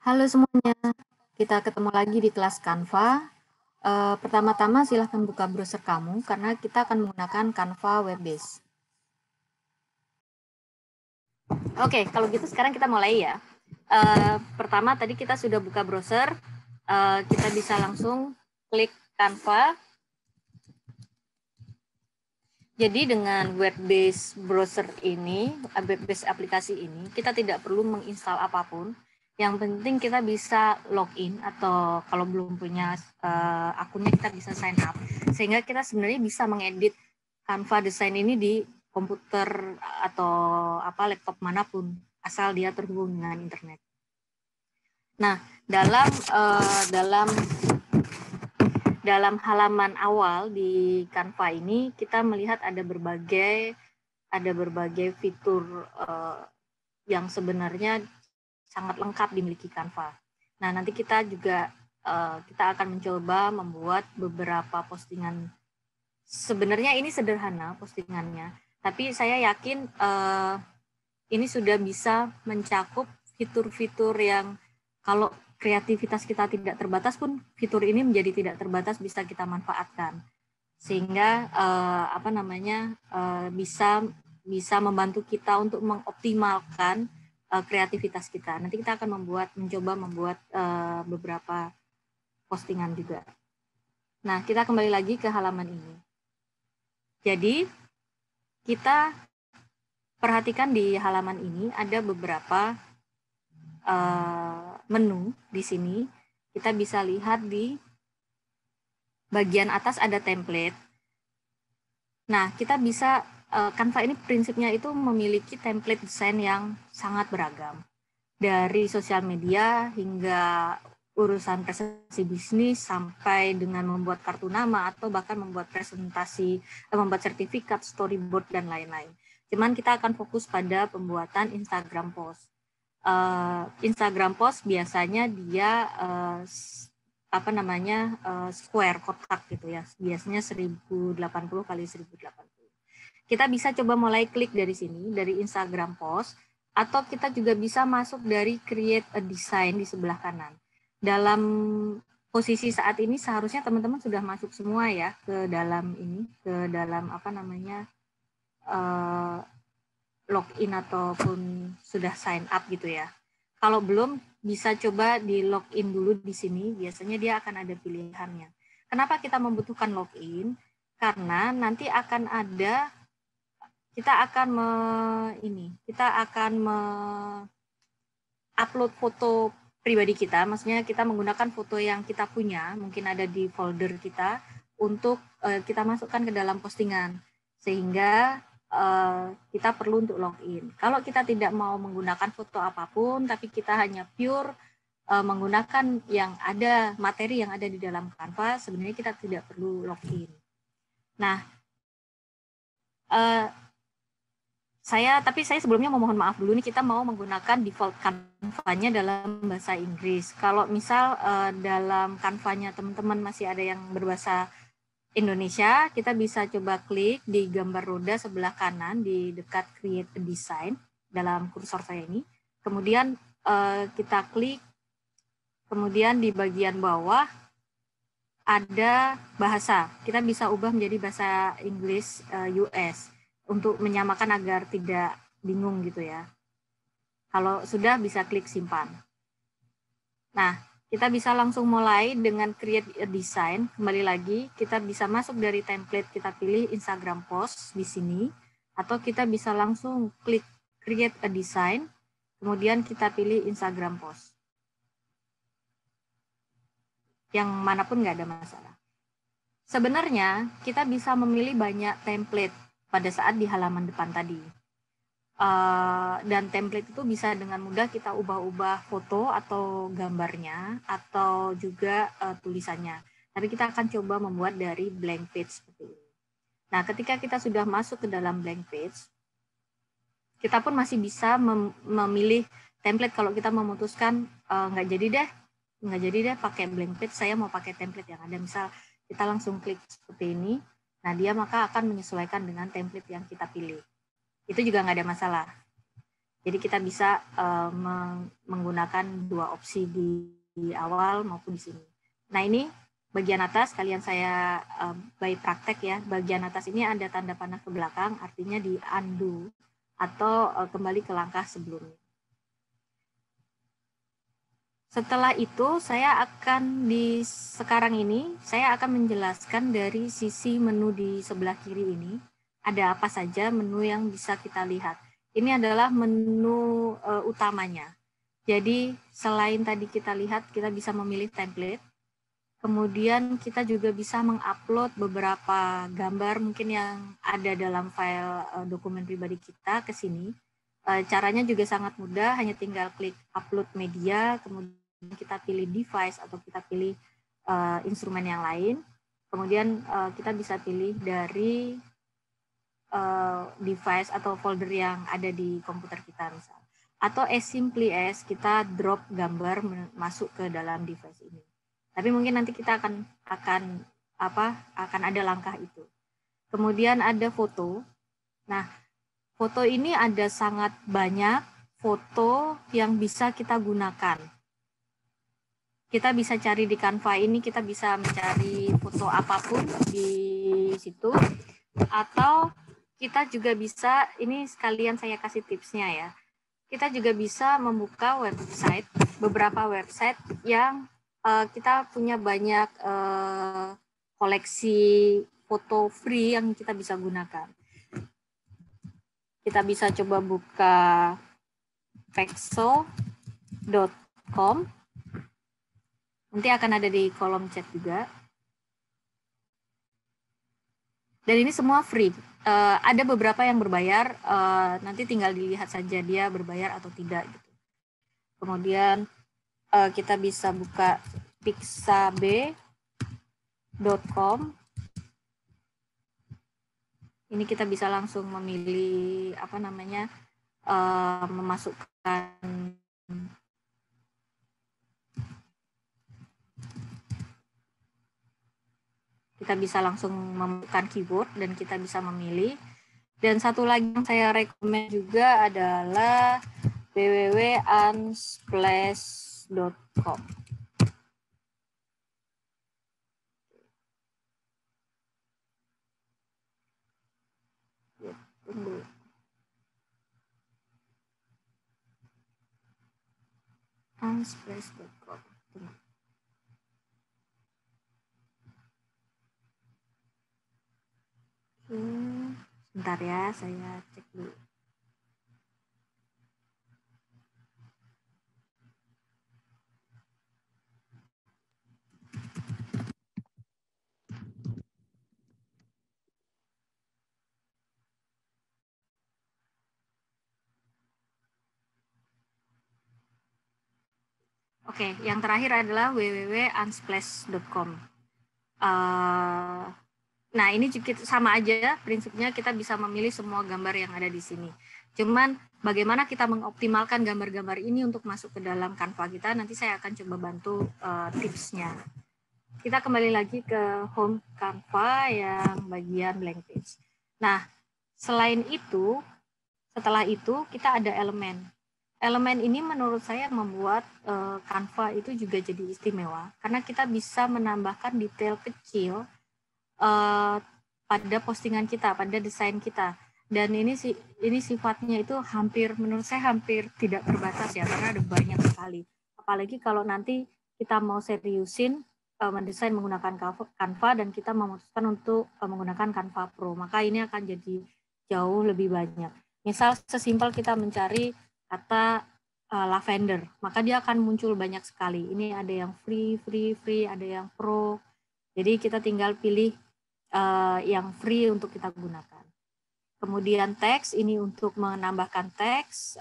Halo semuanya, kita ketemu lagi di kelas Canva. Pertama-tama silahkan buka browser kamu karena kita akan menggunakan Canva web base. Oke, kalau gitu sekarang kita mulai ya. Pertama tadi kita sudah buka browser, kita bisa langsung klik Canva. Jadi dengan web base browser ini, web base aplikasi ini, kita tidak perlu menginstal apapun. Yang penting kita bisa login atau kalau belum punya akunnya kita bisa sign up. Sehingga kita sebenarnya bisa mengedit Canva design ini di komputer atau laptop manapun asal dia terhubung dengan internet. Nah, dalam halaman awal di Canva ini kita melihat ada berbagai fitur yang sebenarnya sangat lengkap dimiliki Canva. Nah, nanti kita juga kita akan mencoba membuat beberapa postingan. Sebenarnya ini sederhana postingannya, tapi saya yakin ini sudah bisa mencakup fitur-fitur yang kalau kreativitas kita tidak terbatas pun fitur ini menjadi tidak terbatas bisa kita manfaatkan sehingga bisa membantu kita untuk mengoptimalkan kreativitas kita. Nanti kita akan mencoba membuat beberapa postingan juga. Nah, kita kembali lagi ke halaman ini. Jadi, kita perhatikan di halaman ini ada beberapa menu di sini. Kita bisa lihat di bagian atas ada template. Nah, kita bisa Canva ini prinsipnya itu memiliki template desain yang sangat beragam. Dari sosial media hingga urusan presentasi bisnis sampai dengan membuat kartu nama atau bahkan membuat presentasi, membuat sertifikat, storyboard dan lain-lain. Cuman kita akan fokus pada pembuatan Instagram post. Instagram post biasanya dia square kotak gitu ya. Biasanya 1080 kali 1080. Kita bisa coba mulai klik dari sini, dari Instagram post, atau kita juga bisa masuk dari create a design di sebelah kanan. Dalam posisi saat ini seharusnya teman-teman sudah masuk semua ya ke dalam ini, ke dalam login ataupun sudah sign up gitu ya. Kalau belum, bisa coba di login dulu di sini, biasanya dia akan ada pilihannya. Kenapa kita membutuhkan login? Karena nanti akan ada kita akan upload foto pribadi kita, maksudnya kita menggunakan foto yang kita punya, mungkin ada di folder kita, untuk kita masukkan ke dalam postingan, sehingga kita perlu untuk login. Kalau kita tidak mau menggunakan foto apapun, tapi kita hanya pure menggunakan materi yang ada di dalam Canva, sebenarnya kita tidak perlu login. Nah, saya sebelumnya mohon maaf dulu nih, kita mau menggunakan default Canva-nya dalam bahasa Inggris. Kalau misal dalam Canva-nya teman-teman masih ada yang berbahasa Indonesia, kita bisa coba klik di gambar roda sebelah kanan di dekat Create a Design dalam kursor saya ini. Kemudian kita klik, kemudian di bagian bawah ada bahasa. Kita bisa ubah menjadi bahasa Inggris US. Untuk menyamakan agar tidak bingung gitu ya. Kalau sudah bisa klik simpan. Nah, kita bisa langsung mulai dengan create a design. Kembali lagi, kita bisa masuk dari template, kita pilih Instagram post di sini. Atau kita bisa langsung klik create a design. Kemudian kita pilih Instagram post. Yang manapun nggak ada masalah. Sebenarnya kita bisa memilih banyak template pada saat di halaman depan tadi. Dan template itu bisa dengan mudah kita ubah-ubah foto atau gambarnya atau juga tulisannya. Tapi kita akan coba membuat dari blank page seperti ini. Nah, ketika kita sudah masuk ke dalam blank page, kita pun masih bisa memilih template kalau kita memutuskan nggak jadi deh pakai blank page, saya mau pakai template yang ada. Misal kita langsung klik seperti ini, nah dia maka akan menyesuaikan dengan template yang kita pilih. Itu juga nggak ada masalah. Jadi kita bisa menggunakan dua opsi di awal maupun di sini. Nah ini bagian atas, kalian saya by praktek ya. Bagian atas ini ada tanda panah ke belakang, artinya di undo atau kembali ke langkah sebelumnya. Setelah itu saya akan sekarang ini saya akan menjelaskan dari sisi menu di sebelah kiri ini ada apa saja menu yang bisa kita lihat. Ini adalah menu utamanya. Jadi selain tadi kita lihat kita bisa memilih template, kemudian kita juga bisa mengupload beberapa gambar mungkin yang ada dalam file dokumen pribadi kita ke sini. Caranya juga sangat mudah, hanya tinggal klik upload media, kemudian kita pilih device atau kita pilih instrumen yang lain, kemudian kita bisa pilih dari device atau folder yang ada di komputer kita misal. Atau as simply as kita drop gambar masuk ke dalam device ini. Tapi mungkin nanti kita akan ada langkah itu. Kemudian ada foto. Nah, foto ini ada sangat banyak foto yang bisa kita gunakan. Kita bisa cari di Canva ini, kita bisa mencari foto apapun di situ, atau kita juga bisa, ini sekalian saya kasih tipsnya ya, kita juga bisa membuka website, beberapa website yang kita punya banyak koleksi foto free yang kita bisa gunakan. Kita bisa coba buka pexel.com. Nanti akan ada di kolom chat juga. Dan ini semua free. Ada beberapa yang berbayar, nanti tinggal dilihat saja dia berbayar atau tidak. Gitu. Kemudian kita bisa buka pixabay.com. Ini kita bisa langsung memilih memasukkan kita bisa langsung memasukkan keyword dan kita bisa memilih. Dan satu lagi yang saya rekomend juga adalah www.unsplash.com. Tunggu. Unsplash.com. Sebentar ya, saya cek dulu. Oke, yang terakhir adalah www.unsplash.com. Nah, ini juga sama aja prinsipnya, kita bisa memilih semua gambar yang ada di sini. Cuman bagaimana kita mengoptimalkan gambar-gambar ini untuk masuk ke dalam Canva kita, nanti saya akan coba bantu tipsnya. Kita kembali lagi ke home Canva yang bagian blank page. Nah, selain itu, setelah itu kita ada elemen. Elemen ini menurut saya membuat Canva itu juga jadi istimewa karena kita bisa menambahkan detail kecil pada postingan kita, pada desain kita. Dan ini sifatnya itu menurut saya hampir tidak terbatas ya, karena ada banyak sekali. Apalagi kalau nanti kita mau seriusin mendesain menggunakan Canva dan kita memutuskan untuk menggunakan Canva Pro, maka ini akan jadi jauh lebih banyak. Misal sesimpel kita mencari kata lavender, maka dia akan muncul banyak sekali. Ini ada yang free, ada yang pro. Jadi kita tinggal pilih yang free untuk kita gunakan. Kemudian teks, ini untuk menambahkan teks.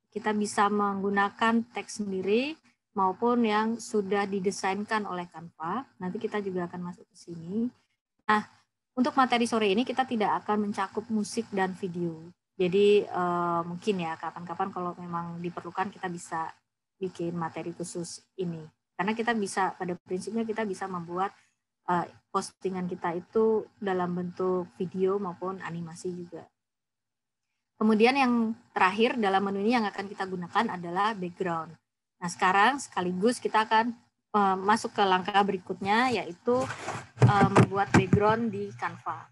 Kita bisa menggunakan teks sendiri maupun yang sudah didesainkan oleh Canva. Nanti kita juga akan masuk ke sini. Nah, untuk materi sore ini kita tidak akan mencakup musik dan video. Jadi mungkin ya kapan-kapan kalau memang diperlukan kita bisa bikin materi khusus ini. Karena kita bisa, pada prinsipnya kita bisa membuat postingan kita itu dalam bentuk video maupun animasi juga. Kemudian yang terakhir dalam menu ini yang akan kita gunakan adalah background. Nah, sekarang sekaligus kita akan masuk ke langkah berikutnya, yaitu membuat background di Canva.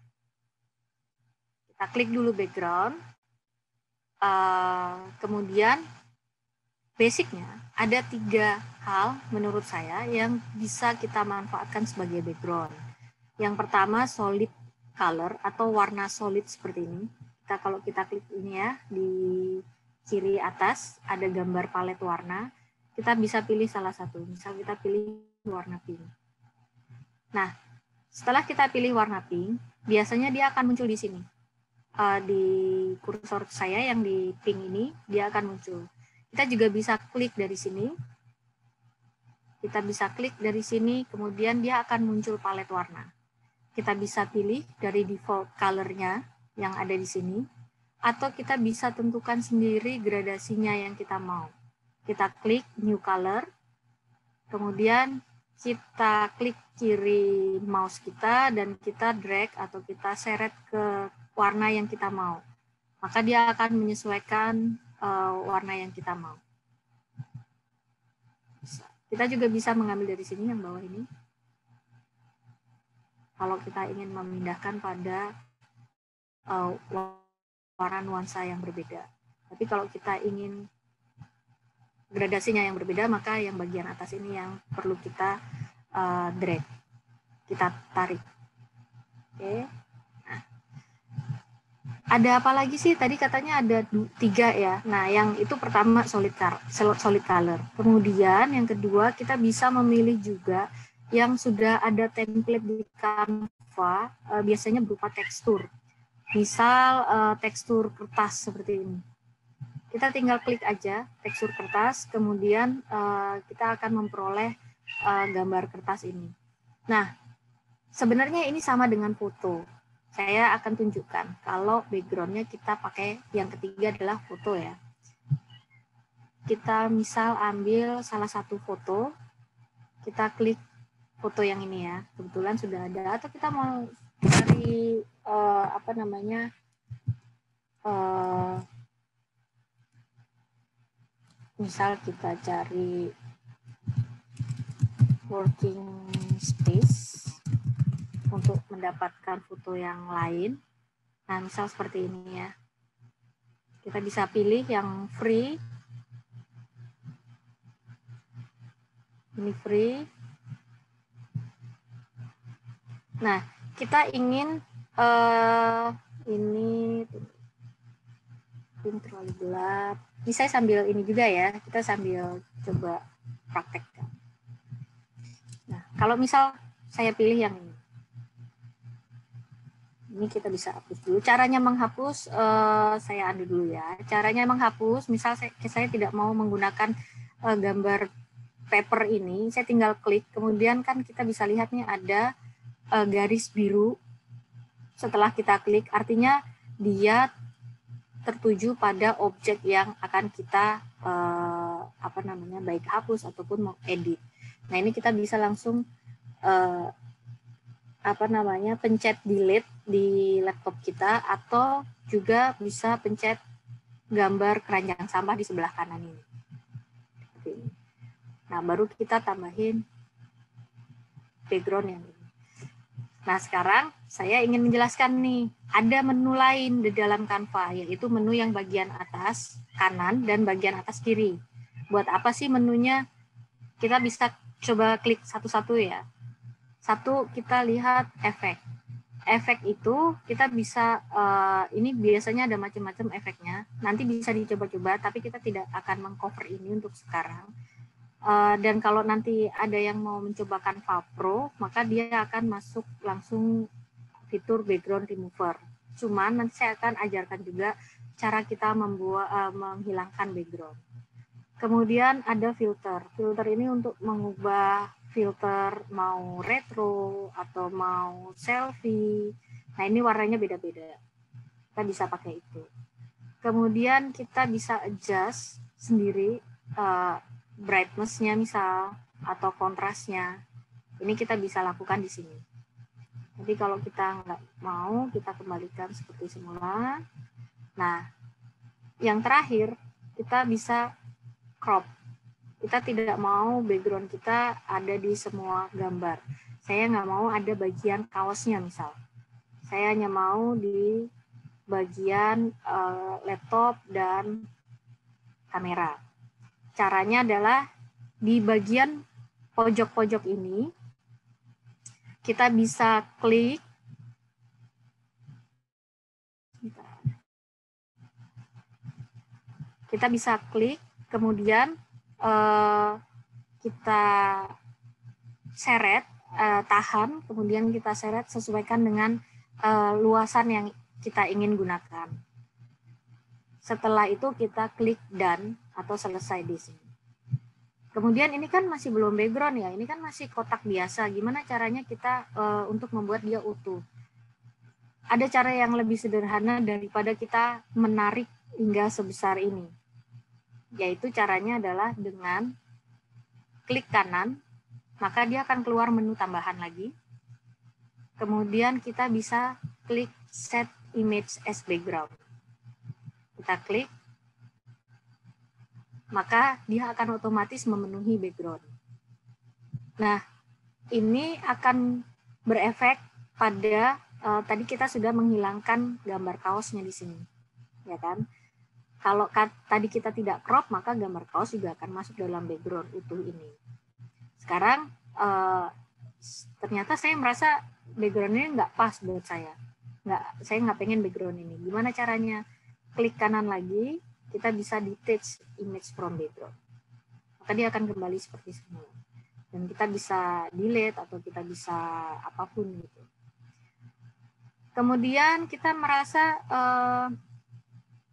Kita klik dulu background. Kemudian basicnya ada 3 hal menurut saya yang bisa kita manfaatkan sebagai background. Yang pertama solid color atau warna solid seperti ini. Kalau kita klik ini ya, di kiri atas ada gambar palet warna. Kita bisa pilih salah satu. Misal kita pilih warna pink. Nah, setelah kita pilih warna pink, biasanya dia akan muncul di sini. Di kursor saya yang di pink ini, dia akan muncul. Kita juga bisa klik dari sini. Kita bisa klik dari sini, kemudian dia akan muncul palet warna. Kita bisa pilih dari default color-nya yang ada di sini, atau kita bisa tentukan sendiri gradasinya yang kita mau. Kita klik new color, kemudian kita klik kiri mouse kita dan kita drag atau kita seret ke warna yang kita mau. Maka dia akan menyesuaikan warna yang kita mau. Kita juga bisa mengambil dari sini yang bawah ini. Kalau kita ingin memindahkan pada warna nuansa yang berbeda. Tapi kalau kita ingin gradasinya yang berbeda, maka yang bagian atas ini yang perlu kita drag, kita tarik. Oke. Nah, ada apa lagi sih? Tadi katanya ada 3 ya. Nah, yang itu pertama solid color. Kemudian yang kedua kita bisa memilih juga yang sudah ada template di Canva, biasanya berupa tekstur. Misal tekstur kertas seperti ini. Kita tinggal klik aja tekstur kertas, kemudian kita akan memperoleh gambar kertas ini. Nah, sebenarnya ini sama dengan foto. Saya akan tunjukkan kalau background-nya kita pakai yang ketiga adalah foto ya. Kita misal ambil salah satu foto, kita klik foto yang ini ya, kebetulan sudah ada, atau kita mau cari misal kita cari working space untuk mendapatkan foto yang lain. Nah, misal seperti ini ya, kita bisa pilih yang free, ini free. Nah, kita ingin ini terlalu gelap. Ini saya sambil ini juga ya, kita sambil coba praktekkan. Nah, kalau misal saya pilih yang ini. Ini kita bisa hapus dulu. Caranya menghapus, saya undo dulu ya. Caranya menghapus, misal saya tidak mau menggunakan gambar paper ini, saya tinggal klik, kemudian kan kita bisa lihat nih ada garis biru setelah kita klik, artinya dia tertuju pada objek yang akan kita baik hapus ataupun mau edit. Nah, ini kita bisa langsung pencet delete di laptop kita, atau juga bisa pencet gambar keranjang sampah di sebelah kanan ini. Nah, baru kita tambahin background yang ini. Nah, sekarang saya ingin menjelaskan nih, ada menu lain di dalam Canva, yaitu menu yang bagian atas kanan dan bagian atas kiri. Buat apa sih menunya? Kita bisa coba klik satu-satu ya. Satu, kita lihat efek. Efek itu kita bisa, ini biasanya ada macam-macam efeknya. Nanti bisa dicoba-coba, tapi kita tidak akan mengcover ini untuk sekarang. Dan kalau nanti ada yang mau mencoba Canva Pro, maka dia akan masuk langsung fitur background remover. Cuman nanti saya akan ajarkan juga cara kita menghilangkan background. Kemudian ada filter. Filter ini untuk mengubah filter mau retro atau mau selfie. Nah, ini warnanya beda-beda. Kita bisa pakai itu. Kemudian kita bisa adjust sendiri brightness-nya misal, atau kontrasnya. Ini kita bisa lakukan di sini. Jadi kalau kita nggak mau, kita kembalikan seperti semula. Nah, yang terakhir, kita bisa crop. Kita tidak mau background kita ada di semua gambar. Saya nggak mau ada bagian kaosnya misal. Saya hanya mau di bagian laptop dan kamera. Caranya adalah di bagian pojok-pojok ini, kita bisa klik. Kita bisa klik, kemudian kita seret, tahan, kemudian kita seret sesuaikan dengan luasan yang kita ingin gunakan. Setelah itu kita klik done atau selesai di sini. Kemudian ini kan masih belum background ya, ini kan masih kotak biasa. Gimana caranya kita untuk membuat dia utuh? Ada cara yang lebih sederhana daripada kita menarik hingga sebesar ini. Yaitu caranya adalah dengan klik kanan, maka dia akan keluar menu tambahan lagi. Kemudian kita bisa klik set image as background. Kita klik, maka dia akan otomatis memenuhi background. Nah, ini akan berefek pada tadi kita sudah menghilangkan gambar kaosnya di sini, ya kan? Kalau tadi kita tidak crop, maka gambar kaos juga akan masuk dalam background utuh ini. Sekarang ternyata saya merasa background ini nggak pas buat saya. Saya nggak pengen background ini. Gimana caranya? Klik kanan lagi, kita bisa detach image from background. Maka dia akan kembali seperti semula. Dan kita bisa delete atau kita bisa apapun gitu. Kemudian kita merasa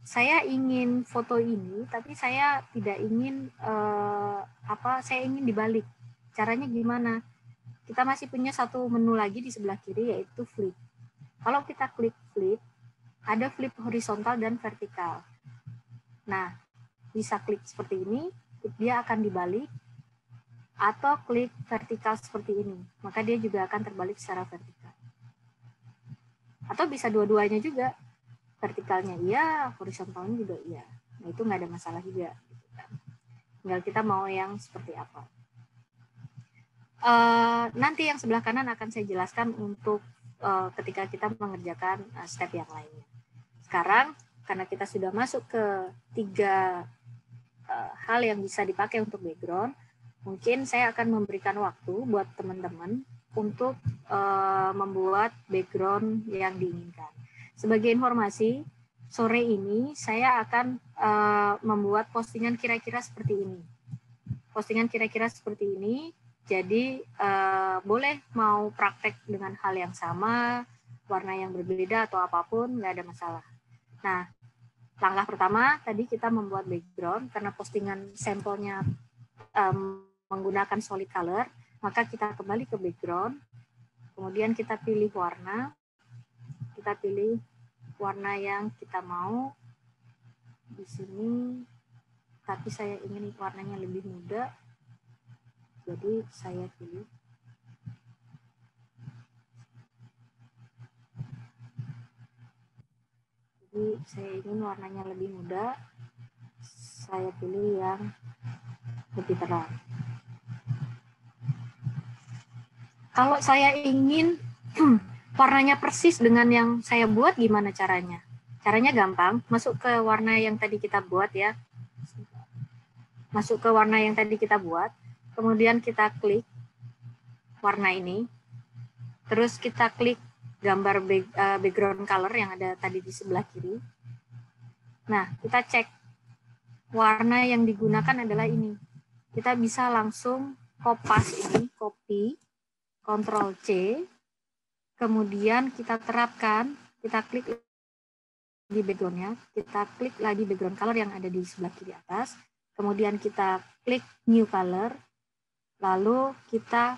saya ingin foto ini, tapi saya tidak ingin saya ingin dibalik. Caranya gimana? Kita masih punya satu menu lagi di sebelah kiri, yaitu flip. Kalau kita klik flip, ada flip horizontal dan vertikal. Nah, bisa klik seperti ini, dia akan dibalik, atau klik vertikal seperti ini, maka dia juga akan terbalik secara vertikal. Atau bisa dua-duanya juga, vertikalnya iya, horizontalnya juga iya. Nah, itu nggak ada masalah juga. Tinggal kita mau yang seperti apa. Nanti yang sebelah kanan akan saya jelaskan untuk ketika kita mengerjakan step yang lainnya. Sekarang, karena kita sudah masuk ke 3 hal yang bisa dipakai untuk background, mungkin saya akan memberikan waktu buat teman-teman untuk membuat background yang diinginkan. Sebagai informasi, sore ini saya akan membuat postingan kira-kira seperti ini. Postingan kira-kira seperti ini, jadi boleh mau praktek dengan hal yang sama, warna yang berbeda atau apapun, nggak ada masalah. Nah, langkah pertama tadi kita membuat background, karena postingan sampelnya menggunakan solid color, maka kita kembali ke background, kemudian kita pilih warna, kita pilih warna yang kita mau di sini, tapi saya ingin warnanya lebih muda, jadi saya pilih saya ingin warnanya lebih muda, saya pilih yang lebih terang. Kalau saya ingin warnanya persis dengan yang saya buat, gimana caranya? Caranya gampang, masuk ke warna yang tadi kita buat ya. Masuk ke warna yang tadi kita buat, kemudian kita klik warna ini, terus kita klik gambar background color yang ada tadi di sebelah kiri. Nah, kita cek warna yang digunakan adalah ini. Kita bisa langsung kopas ini, copy, Ctrl C, kemudian kita terapkan, kita klik di backgroundnya, kita klik lagi background color yang ada di sebelah kiri atas, kemudian kita klik new color, lalu kita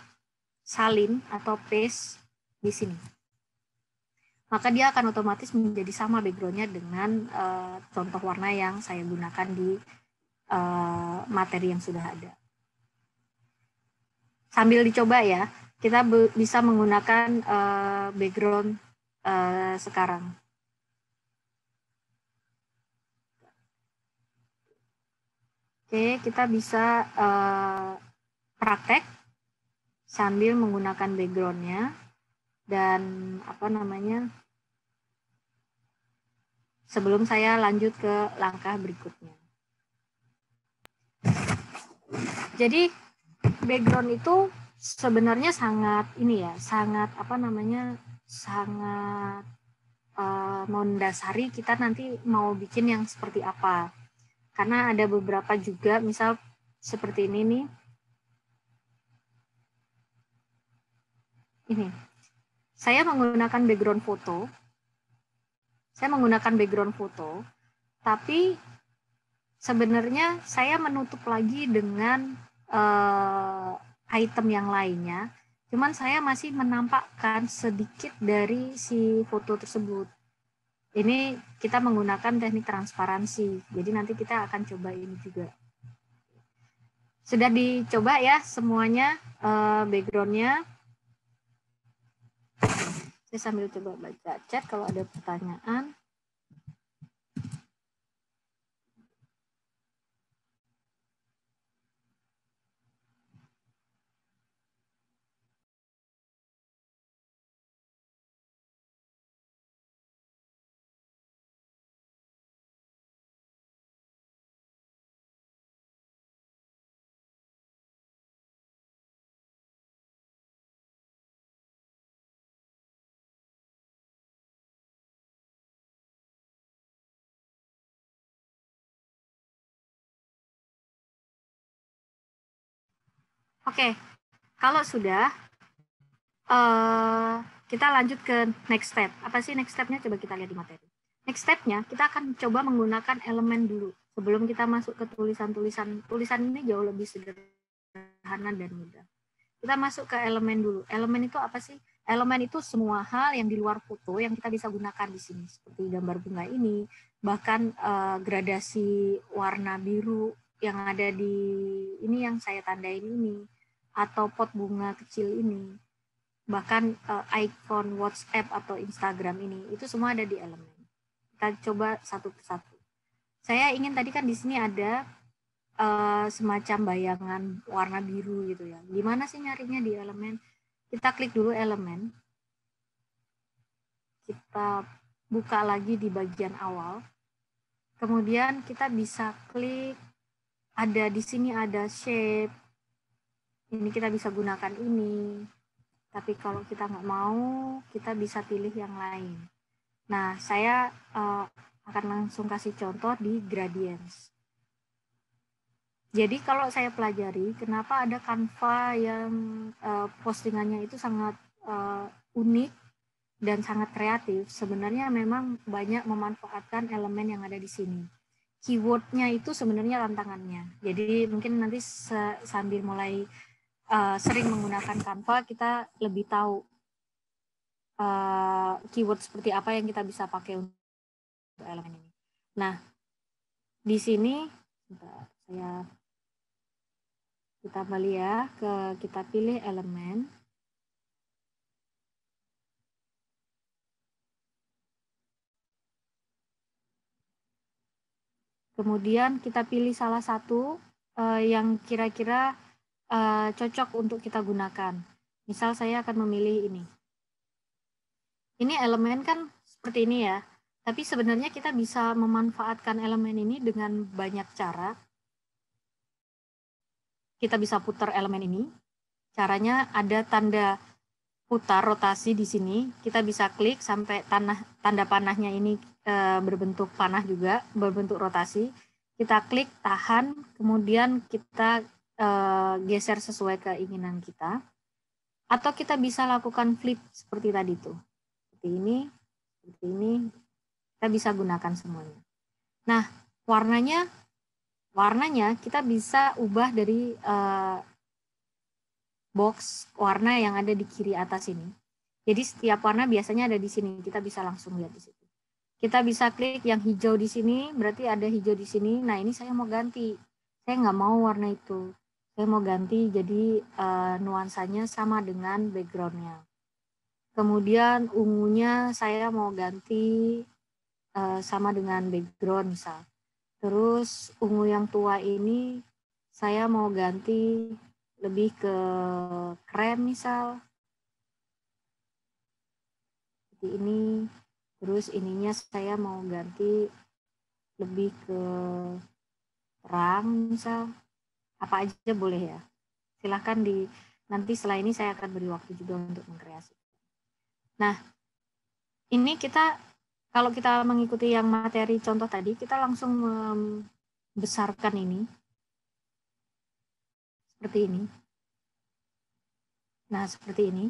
salin atau paste di sini. Maka dia akan otomatis menjadi sama backgroundnya dengan contoh warna yang saya gunakan di materi yang sudah ada. Sambil dicoba ya, kita bisa menggunakan background sekarang. Oke, kita bisa praktek sambil menggunakan background-nya dan apa namanya, sebelum saya lanjut ke langkah berikutnya. Jadi background itu sebenarnya sangat ini ya, sangat apa namanya, sangat mendasari kita nanti mau bikin yang seperti apa. Karena ada beberapa juga, misal seperti ini nih. Ini. Saya menggunakan background foto. Tapi sebenarnya saya menutup lagi dengan item yang lainnya. Cuman saya masih menampakkan sedikit dari si foto tersebut. Ini kita menggunakan teknik transparansi. Jadi nanti kita akan coba ini juga. Sudah dicoba ya semuanya background-nya. Saya sambil coba baca chat kalau ada pertanyaan. Oke, kalau sudah, kita lanjut ke next step. Apa sih next step-nya? Coba kita lihat di materi. Next step-nya, kita akan coba menggunakan elemen dulu. Sebelum kita masuk ke tulisan-tulisan. Tulisan ini jauh lebih sederhana dan mudah. Kita masuk ke elemen dulu. Elemen itu apa sih? Elemen itu semua hal yang di luar foto yang kita bisa gunakan di sini. Seperti gambar bunga ini, bahkan gradasi warna biru yang ada di ini yang saya tandain ini, atau pot bunga kecil ini, bahkan icon WhatsApp atau Instagram ini, itu semua ada di elemen. Kita coba satu persatu. Saya ingin tadi kan di sini ada semacam bayangan warna biru gitu ya. Gimana sih nyarinya di elemen? Kita klik dulu elemen. Kita buka lagi di bagian awal. Kemudian kita bisa klik, ada di sini ada shape. Ini kita bisa gunakan ini. Tapi kalau kita nggak mau, kita bisa pilih yang lain. Nah, saya akan langsung kasih contoh di gradients. Jadi kalau saya pelajari, kenapa ada Canva yang postingannya itu sangat unik dan sangat kreatif, sebenarnya memang banyak memanfaatkan elemen yang ada di sini. Keyword-nya itu sebenarnya tantangannya. Jadi mungkin nanti sambil mulai sering menggunakan Canva, kita lebih tahu keyword seperti apa yang kita bisa pakai untuk elemen ini. Nah, di sini kita kembali ya kita pilih elemen. Kemudian kita pilih salah satu yang kira-kira cocok untuk kita gunakan. Misal saya akan memilih ini. Ini elemen kan seperti ini ya. Tapi sebenarnya kita bisa memanfaatkan elemen ini dengan banyak cara. Kita bisa putar elemen ini. Caranya ada tanda putar rotasi di sini. Kita bisa klik sampai tanda panahnya ini berbentuk panah juga, berbentuk rotasi. Kita klik, tahan, kemudian kita geser sesuai keinginan kita. Atau kita bisa lakukan flip seperti tadi tuh. Seperti ini. Kita bisa gunakan semuanya. Nah, warnanya kita bisa ubah dari box warna yang ada di kiri atas ini. Jadi setiap warna biasanya ada di sini. Kita bisa langsung lihat di situ. Kita bisa klik yang hijau di sini, berarti ada hijau di sini. Nah, ini saya mau ganti. Saya nggak mau warna itu. Saya mau ganti jadi nuansanya sama dengan background-nya. Kemudian ungunya saya mau ganti sama dengan background misal. Terus ungu yang tua ini saya mau ganti lebih ke krem misal. Seperti ini. Terus ininya saya mau ganti lebih ke terang misal. Apa aja boleh ya. Silahkan nanti setelah ini saya akan beri waktu juga untuk mengkreasi. Nah, ini kalau kita mengikuti yang materi contoh tadi, kita langsung membesarkan ini. Seperti ini. Nah, seperti ini.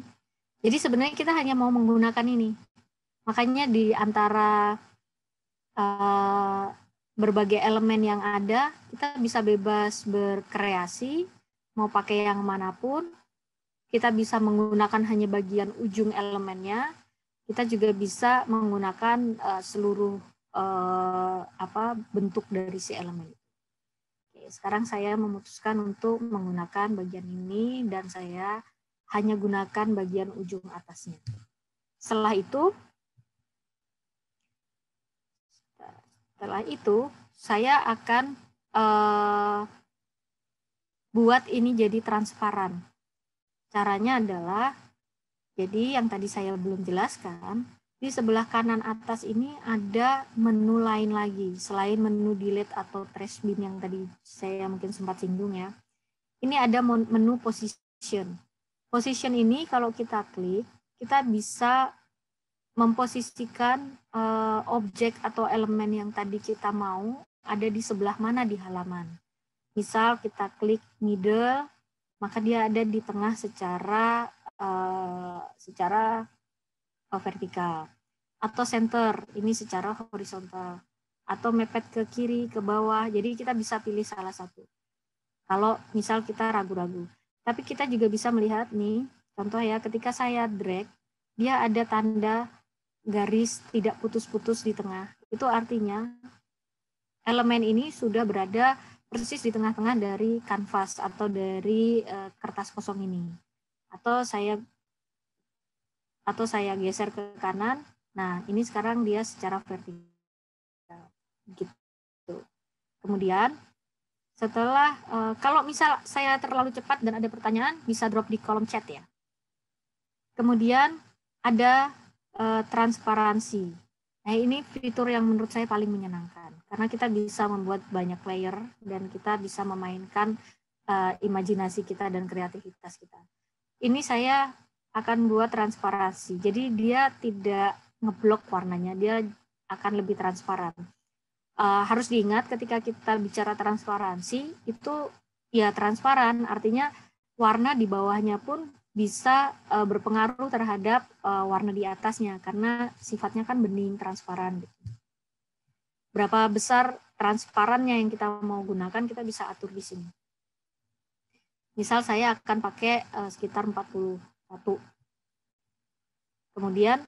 Jadi sebenarnya kita hanya mau menggunakan ini. Makanya di antara berbagai elemen yang ada, kita bisa bebas berkreasi, mau pakai yang manapun. Kita bisa menggunakan hanya bagian ujung elemennya. Kita juga bisa menggunakan seluruh bentuk dari si elemen. Oke, sekarang saya memutuskan untuk menggunakan bagian ini dan saya hanya gunakan bagian ujung atasnya. Setelah itu saya akan buat ini jadi transparan. Caranya adalah, jadi yang tadi saya belum jelaskan, di sebelah kanan atas ini ada menu lain lagi, selain menu delete atau trash bin yang tadi saya mungkin sempat singgung ya. Ini ada menu position. Position ini kalau kita klik, kita bisa memposisikan objek atau elemen yang tadi kita mau ada di sebelah mana di halaman. Misal kita klik middle, maka dia ada di tengah secara vertikal. Atau center, ini secara horizontal. Atau mepet ke kiri, ke bawah. Jadi kita bisa pilih salah satu. Kalau misal kita ragu-ragu. Tapi kita juga bisa melihat nih, contoh ya, ketika saya drag, dia ada tanda garis tidak putus-putus di tengah. Itu artinya elemen ini sudah berada persis di tengah-tengah dari kanvas atau dari kertas kosong ini. Atau saya geser ke kanan. Nah, ini sekarang dia secara vertikal. Gitu. Kemudian setelah kalau misal saya terlalu cepat dan ada pertanyaan, bisa drop di kolom chat ya. Kemudian ada transparansi. Nah, ini fitur yang menurut saya paling menyenangkan karena kita bisa membuat banyak layer dan kita bisa memainkan imajinasi kita dan kreativitas kita. Ini saya akan buat transparansi. Jadi dia tidak ngeblok warnanya, dia akan lebih transparan. Harus diingat ketika kita bicara transparansi itu ya transparan, artinya warna di bawahnya pun bisa berpengaruh terhadap warna di atasnya karena sifatnya kan bening transparan. Berapa besar transparannya yang kita mau gunakan kita bisa atur di sini. Misal saya akan pakai sekitar 41. Kemudian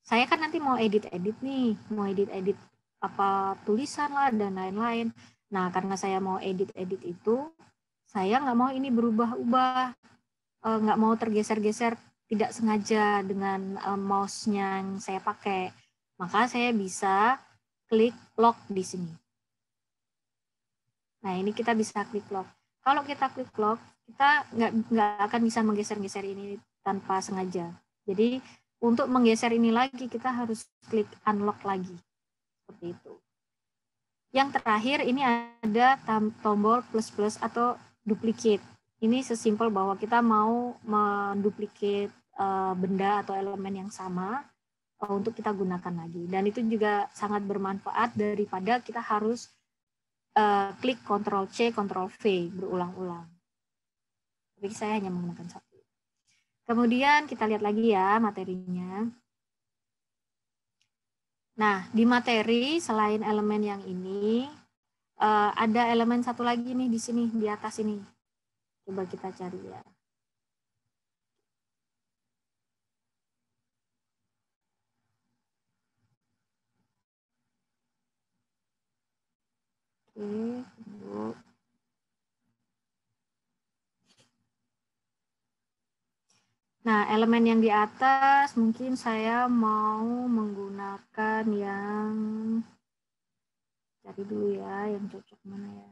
saya kan nanti mau edit-edit nih, mau edit-edit apa tulisan lah dan lain-lain. Nah, karena saya mau edit-edit itu, saya nggak mau ini berubah-ubah, nggak mau tergeser-geser tidak sengaja dengan mouse-nya yang saya pakai. Maka saya bisa klik lock di sini. Nah, ini kita bisa klik lock. Kalau kita klik lock, kita nggak akan bisa menggeser-geser ini tanpa sengaja. Jadi, untuk menggeser ini lagi, kita harus klik unlock lagi. Seperti itu. Yang terakhir, ini ada tombol plus-plus atau duplicate. Ini sesimpel bahwa kita mau menduplicate benda atau elemen yang sama untuk kita gunakan lagi. Dan itu juga sangat bermanfaat daripada kita harus klik Ctrl+C, Ctrl+V berulang-ulang. Tapi saya hanya menggunakan satu. Kemudian kita lihat lagi ya materinya. Nah, di materi selain elemen yang ini, ada elemen satu lagi nih di sini, di atas ini. Coba kita cari ya. Oke, tunggu. Nah, elemen yang di atas mungkin saya mau menggunakan yang Cari dulu ya yang cocok mana ya.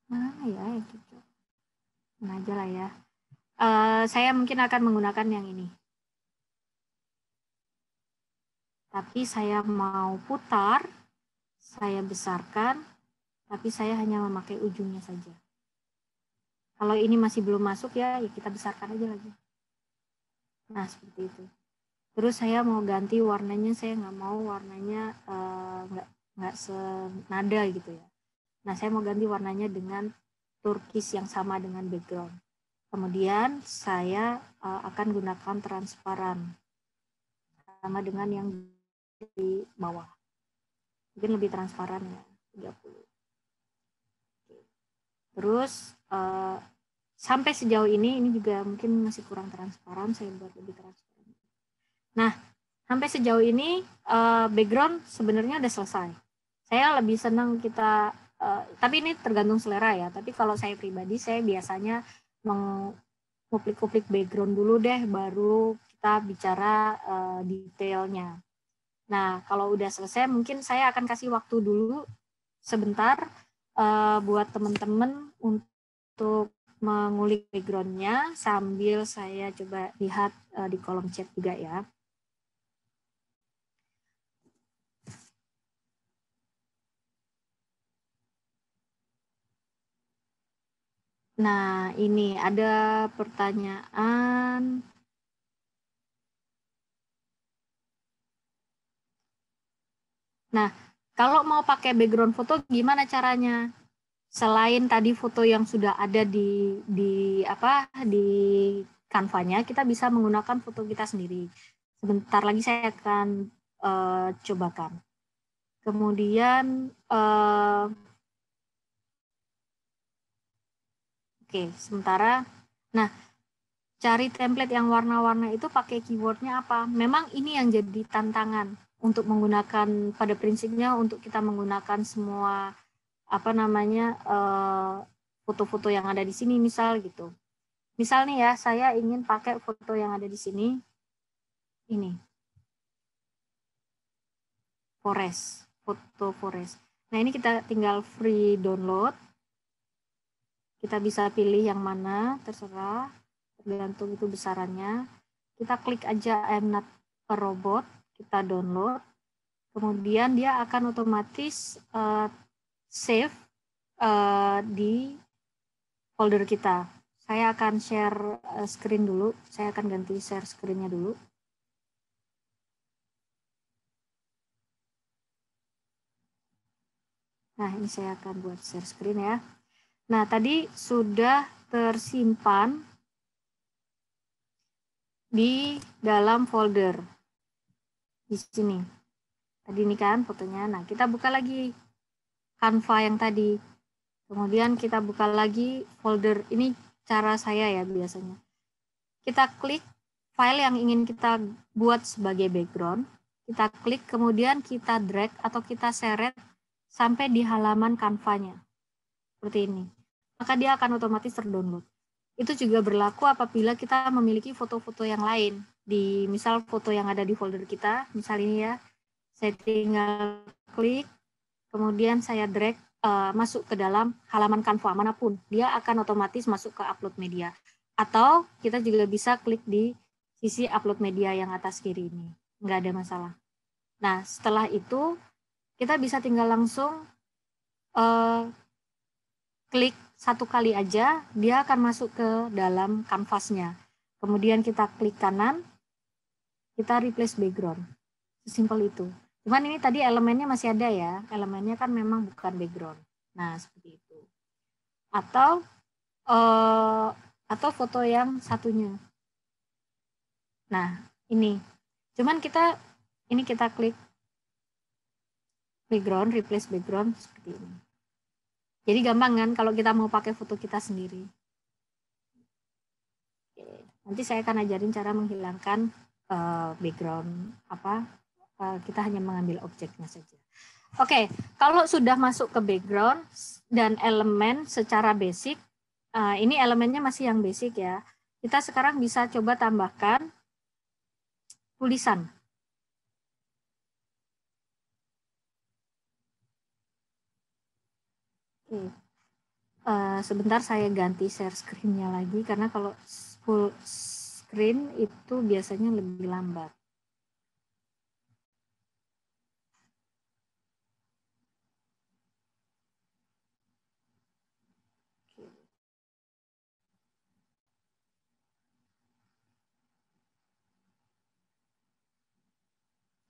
Mana ya yang cocok? Mana aja lah ya. Saya mungkin akan menggunakan yang ini. Tapi saya mau putar, saya besarkan, tapi saya hanya memakai ujungnya saja. Kalau ini masih belum masuk ya kita besarkan aja lagi. Nah, seperti itu. Terus saya mau ganti warnanya, saya nggak mau warnanya nggak senada gitu ya. Nah, saya mau ganti warnanya dengan turkis yang sama dengan background. Kemudian saya akan gunakan transparan sama dengan yang di bawah. Mungkin lebih transparan ya, 30. Terus sampai sejauh ini juga mungkin masih kurang transparan, saya buat lebih transparan. Nah, sampai sejauh ini background sebenarnya udah selesai. Saya lebih senang kita, tapi ini tergantung selera ya, tapi kalau saya pribadi, saya biasanya menguplik-uplik background dulu deh, baru kita bicara detailnya. Nah, kalau udah selesai, mungkin saya akan kasih waktu dulu sebentar buat teman-teman untuk mengulik background-nya sambil saya coba lihat di kolom chat juga ya. Nah, ini ada pertanyaan. Nah, kalau mau pakai background foto gimana caranya? Selain tadi foto yang sudah ada di Canva-nya, kita bisa menggunakan foto kita sendiri. Sebentar lagi saya akan cobakan. Kemudian oke, sementara. Nah, cari template yang warna-warna itu pakai keywordnya apa? Memang ini yang jadi tantangan untuk menggunakan, pada prinsipnya untuk kita menggunakan semua foto-foto yang ada di sini misal gitu. Misal nih ya, saya ingin pakai foto yang ada di sini, ini, forest, foto forest. Nah ini kita tinggal free download. Kita bisa pilih yang mana, terserah, tergantung itu besarannya. Kita klik aja I'm not a robot, kita download. Kemudian dia akan otomatis save di folder kita. Saya akan share screen dulu. Saya akan ganti share screen-nya dulu. Nah, ini saya akan buat share screen ya. Nah, tadi sudah tersimpan di dalam folder. Di sini. Tadi ini kan fotonya. Nah, kita buka lagi Canva yang tadi. Kemudian kita buka lagi folder. Ini cara saya ya biasanya. Kita klik file yang ingin kita buat sebagai background. Kita klik, kemudian kita drag atau kita seret sampai di halaman Canva-nya. Seperti ini. Maka dia akan otomatis terdownload. Itu juga berlaku apabila kita memiliki foto-foto yang lain. Di misal foto yang ada di folder kita, misal ini ya, saya tinggal klik, kemudian saya drag masuk ke dalam halaman Canva manapun. Dia akan otomatis masuk ke upload media. Atau kita juga bisa klik di sisi upload media yang atas kiri ini. Nggak ada masalah. Nah, setelah itu kita bisa tinggal langsung klik satu kali aja, dia akan masuk ke dalam kanvasnya. Kemudian kita klik kanan, kita replace background. Sesimpel itu. Cuman ini tadi elemennya masih ada ya, elemennya kan memang bukan background. Nah, seperti itu. Atau foto yang satunya. Nah, ini. Cuman kita klik background, replace background seperti ini. Jadi gampang kan kalau kita mau pakai foto kita sendiri. Oke. Nanti saya akan ajarin cara menghilangkan background kita hanya mengambil objeknya saja. Oke, kalau sudah masuk ke background dan elemen secara basic, Ini elemennya masih yang basic ya. Kita sekarang bisa coba tambahkan tulisan. Oke. Sebentar saya ganti share screen-nya lagi, karena kalau full screen itu biasanya lebih lambat.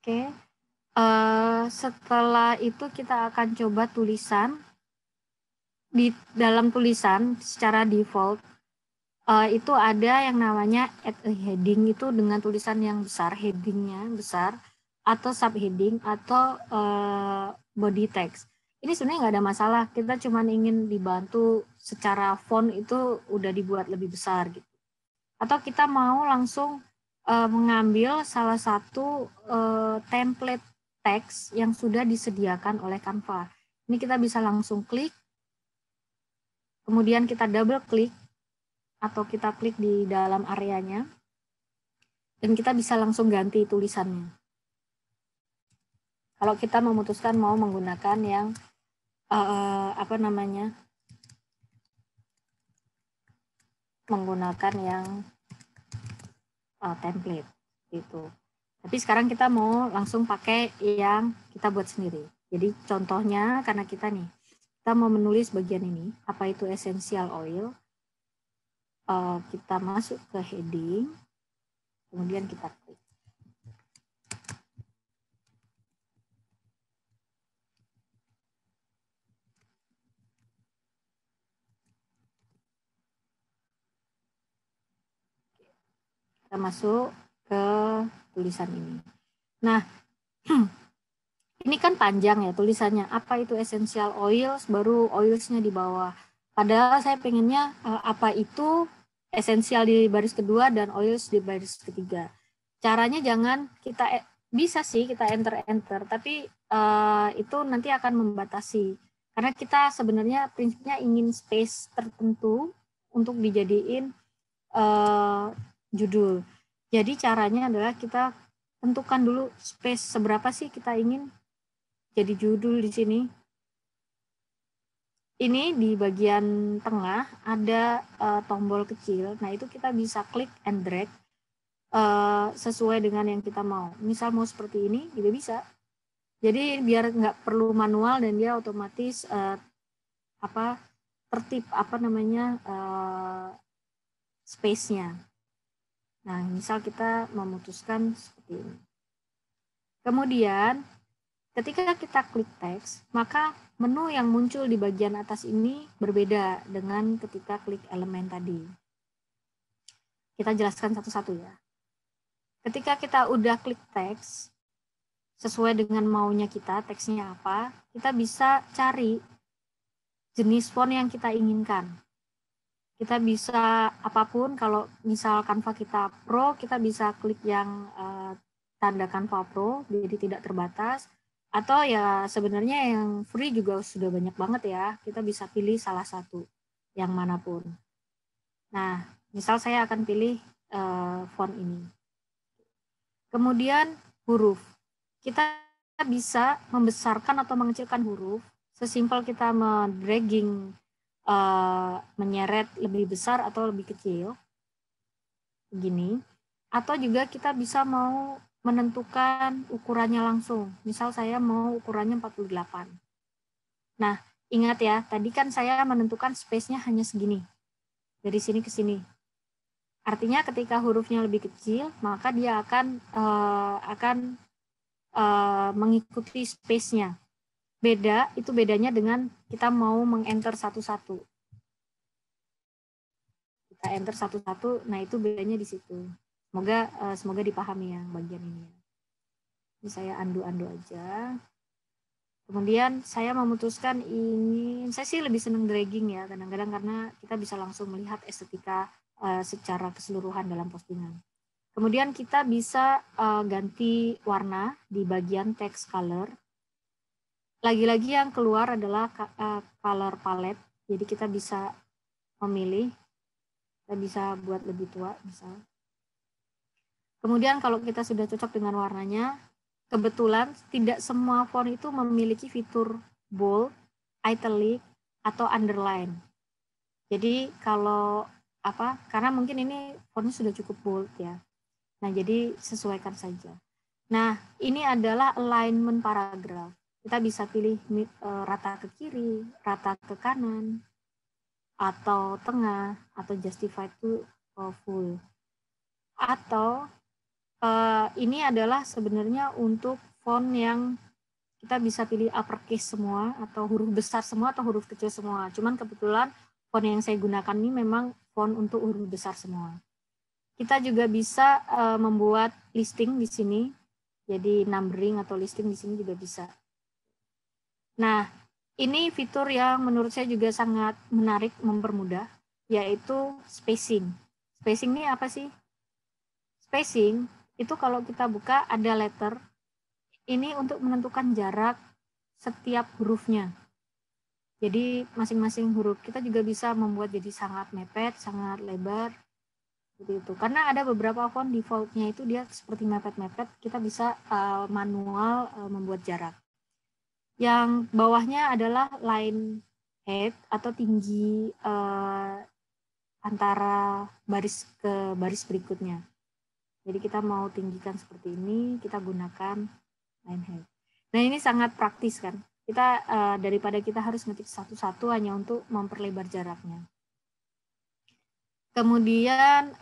Oke, setelah itu kita akan coba tulisan. Di dalam tulisan secara default itu ada yang namanya add a heading, itu dengan tulisan yang besar, headingnya besar, atau subheading, atau body text. Ini sebenarnya nggak ada masalah, kita cuma ingin dibantu secara font itu udah dibuat lebih besar gitu. Atau kita mau langsung mengambil salah satu template teks yang sudah disediakan oleh Canva. Ini kita bisa langsung klik, kemudian kita double klik atau kita klik di dalam areanya, dan kita bisa langsung ganti tulisannya. Kalau kita memutuskan mau menggunakan yang menggunakan yang template gitu. Tapi sekarang kita mau langsung pakai yang kita buat sendiri. Jadi contohnya, karena kita mau menulis bagian ini, apa itu essential oil, kita masuk ke heading, kemudian kita klik. Kita masuk ke tulisan ini. Nah, ini kan panjang ya tulisannya. Apa itu essential oils, baru oilsnya di bawah. Padahal saya pengennya apa itu esensial di baris kedua dan oils di baris ketiga. Caranya jangan kita bisa sih kita enter, tapi itu nanti akan membatasi. Karena kita sebenarnya prinsipnya ingin space tertentu untuk dijadiin judul. Jadi caranya adalah kita tentukan dulu space seberapa sih kita ingin jadi judul di sini. Ini di bagian tengah ada tombol kecil. Nah, itu kita bisa klik and drag sesuai dengan yang kita mau. Misal mau seperti ini, juga bisa. Jadi biar nggak perlu manual dan dia otomatis tertib space-nya. Nah, misal kita memutuskan seperti ini. Kemudian ketika kita klik teks, maka menu yang muncul di bagian atas ini berbeda dengan ketika klik elemen tadi. Kita jelaskan satu-satu ya. Ketika kita udah klik teks, sesuai dengan maunya kita, teksnya apa, kita bisa cari jenis font yang kita inginkan. Kita bisa apapun, kalau misal Canva kita Pro, kita bisa klik yang tanda Canva Pro, jadi tidak terbatas. Atau ya sebenarnya yang free juga sudah banyak banget ya, kita bisa pilih salah satu, yang manapun. Nah, misal saya akan pilih font ini. Kemudian huruf. Kita bisa membesarkan atau mengecilkan huruf, sesimpel kita mendragging, menyeret lebih besar atau lebih kecil, begini. Atau juga kita bisa mau menentukan ukurannya langsung. Misal saya mau ukurannya 48. Nah, ingat ya, tadi kan saya menentukan space-nya hanya segini. Dari sini ke sini. Artinya ketika hurufnya lebih kecil, maka dia akan mengikuti space-nya. Bedanya dengan kita mau meng-enter satu-satu. Kita enter satu-satu, nah itu bedanya di situ. Semoga dipahami ya bagian ini. Ini saya undo aja. Kemudian saya memutuskan saya sih lebih senang dragging ya kadang-kadang, karena kita bisa langsung melihat estetika secara keseluruhan dalam postingan. Kemudian kita bisa ganti warna di bagian text color. Lagi-lagi yang keluar adalah color palette. Jadi kita bisa memilih. Kita bisa buat lebih tua, misal. Kemudian kalau kita sudah cocok dengan warnanya, kebetulan tidak semua font itu memiliki fitur bold, italic, atau underline. Jadi kalau karena mungkin ini fontnya sudah cukup bold ya. Nah, jadi sesuaikan saja. Nah, ini adalah alignment paragraf. Kita bisa pilih rata ke kiri, rata ke kanan, atau tengah, atau justified to full. Atau ini adalah sebenarnya untuk font yang kita bisa pilih uppercase semua, atau huruf besar semua, atau huruf kecil semua. Cuman kebetulan font yang saya gunakan ini memang font untuk huruf besar semua. Kita juga bisa membuat listing di sini. Jadi numbering atau listing di sini juga bisa. Nah, ini fitur yang menurut saya juga sangat menarik, mempermudah, yaitu spacing. Spacing ini apa sih? Spacing itu kalau kita buka ada letter, ini untuk menentukan jarak setiap hurufnya. Jadi masing-masing huruf kita juga bisa membuat jadi sangat mepet, sangat lebar, seperti itu. Karena ada beberapa font defaultnya itu dia seperti mepet-mepet, kita bisa manual membuat jarak. Yang bawahnya adalah line height atau tinggi antara baris ke baris berikutnya. Jadi kita mau tinggikan seperti ini, kita gunakan line height. Nah, ini sangat praktis kan. Kita daripada kita harus ngetik satu-satu hanya untuk memperlebar jaraknya. Kemudian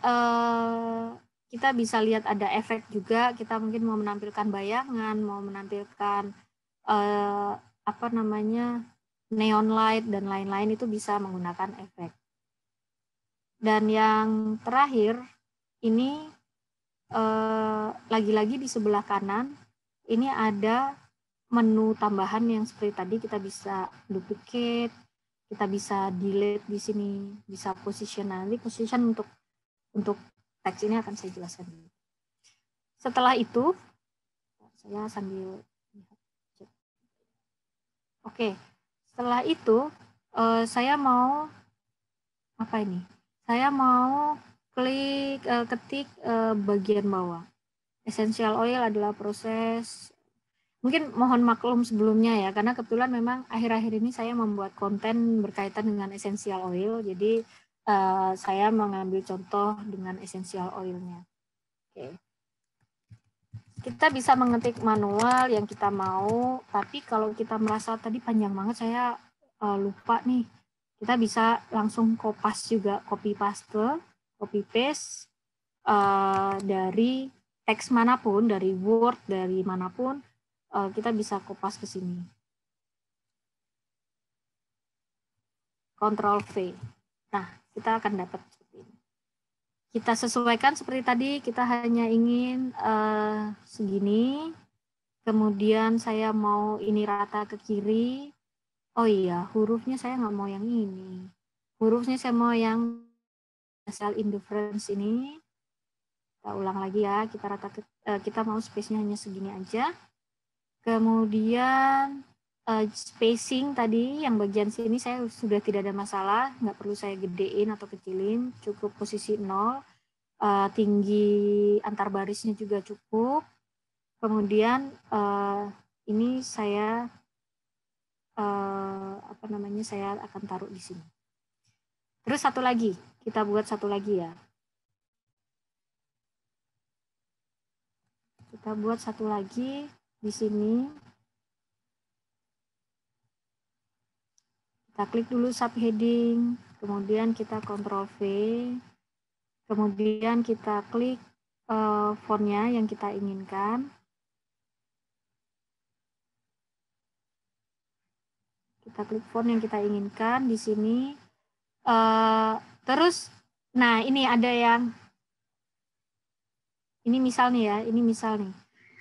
kita bisa lihat ada efek juga. Kita mungkin mau menampilkan bayangan, mau menampilkan neon light dan lain-lain, itu bisa menggunakan efek. Dan yang terakhir ini lagi-lagi di sebelah kanan ini ada menu tambahan yang seperti tadi, kita bisa duplicate, kita bisa delete di sini, bisa position. Nanti position untuk teks ini akan saya jelaskan dulu. Setelah itu saya sambil setelah itu saya mau Saya mau ketik bagian bawah. Essential oil adalah proses, mungkin mohon maklum sebelumnya ya, karena kebetulan memang akhir-akhir ini saya membuat konten berkaitan dengan essential oil, jadi saya mengambil contoh dengan essential oilnya. Oke. Kita bisa mengetik manual yang kita mau, tapi kalau kita merasa tadi panjang banget, saya lupa nih, kita bisa langsung copy paste dari teks manapun, dari Word, dari manapun, kita bisa kopas ke sini. Ctrl V. Nah, kita akan dapat seperti ini. Kita sesuaikan seperti tadi, kita hanya ingin segini. Kemudian saya mau ini rata ke kiri. Oh iya, hurufnya saya nggak mau yang ini. Hurufnya saya mau yang cell indifference ini. Kita ulang lagi ya, kita mau space-nya hanya segini aja. Kemudian spacing tadi yang bagian sini saya sudah tidak ada masalah, nggak perlu saya gedein atau kecilin, cukup posisi 0. Tinggi antar barisnya juga cukup. Kemudian ini saya saya akan taruh di sini. Terus kita buat satu lagi ya. Kita buat satu lagi di sini. Kita klik dulu subheading, kemudian kita Ctrl V, kemudian kita klik fontnya yang kita inginkan. Kita klik font yang kita inginkan di sini. Terus, nah ini ada yang, ini misal nih.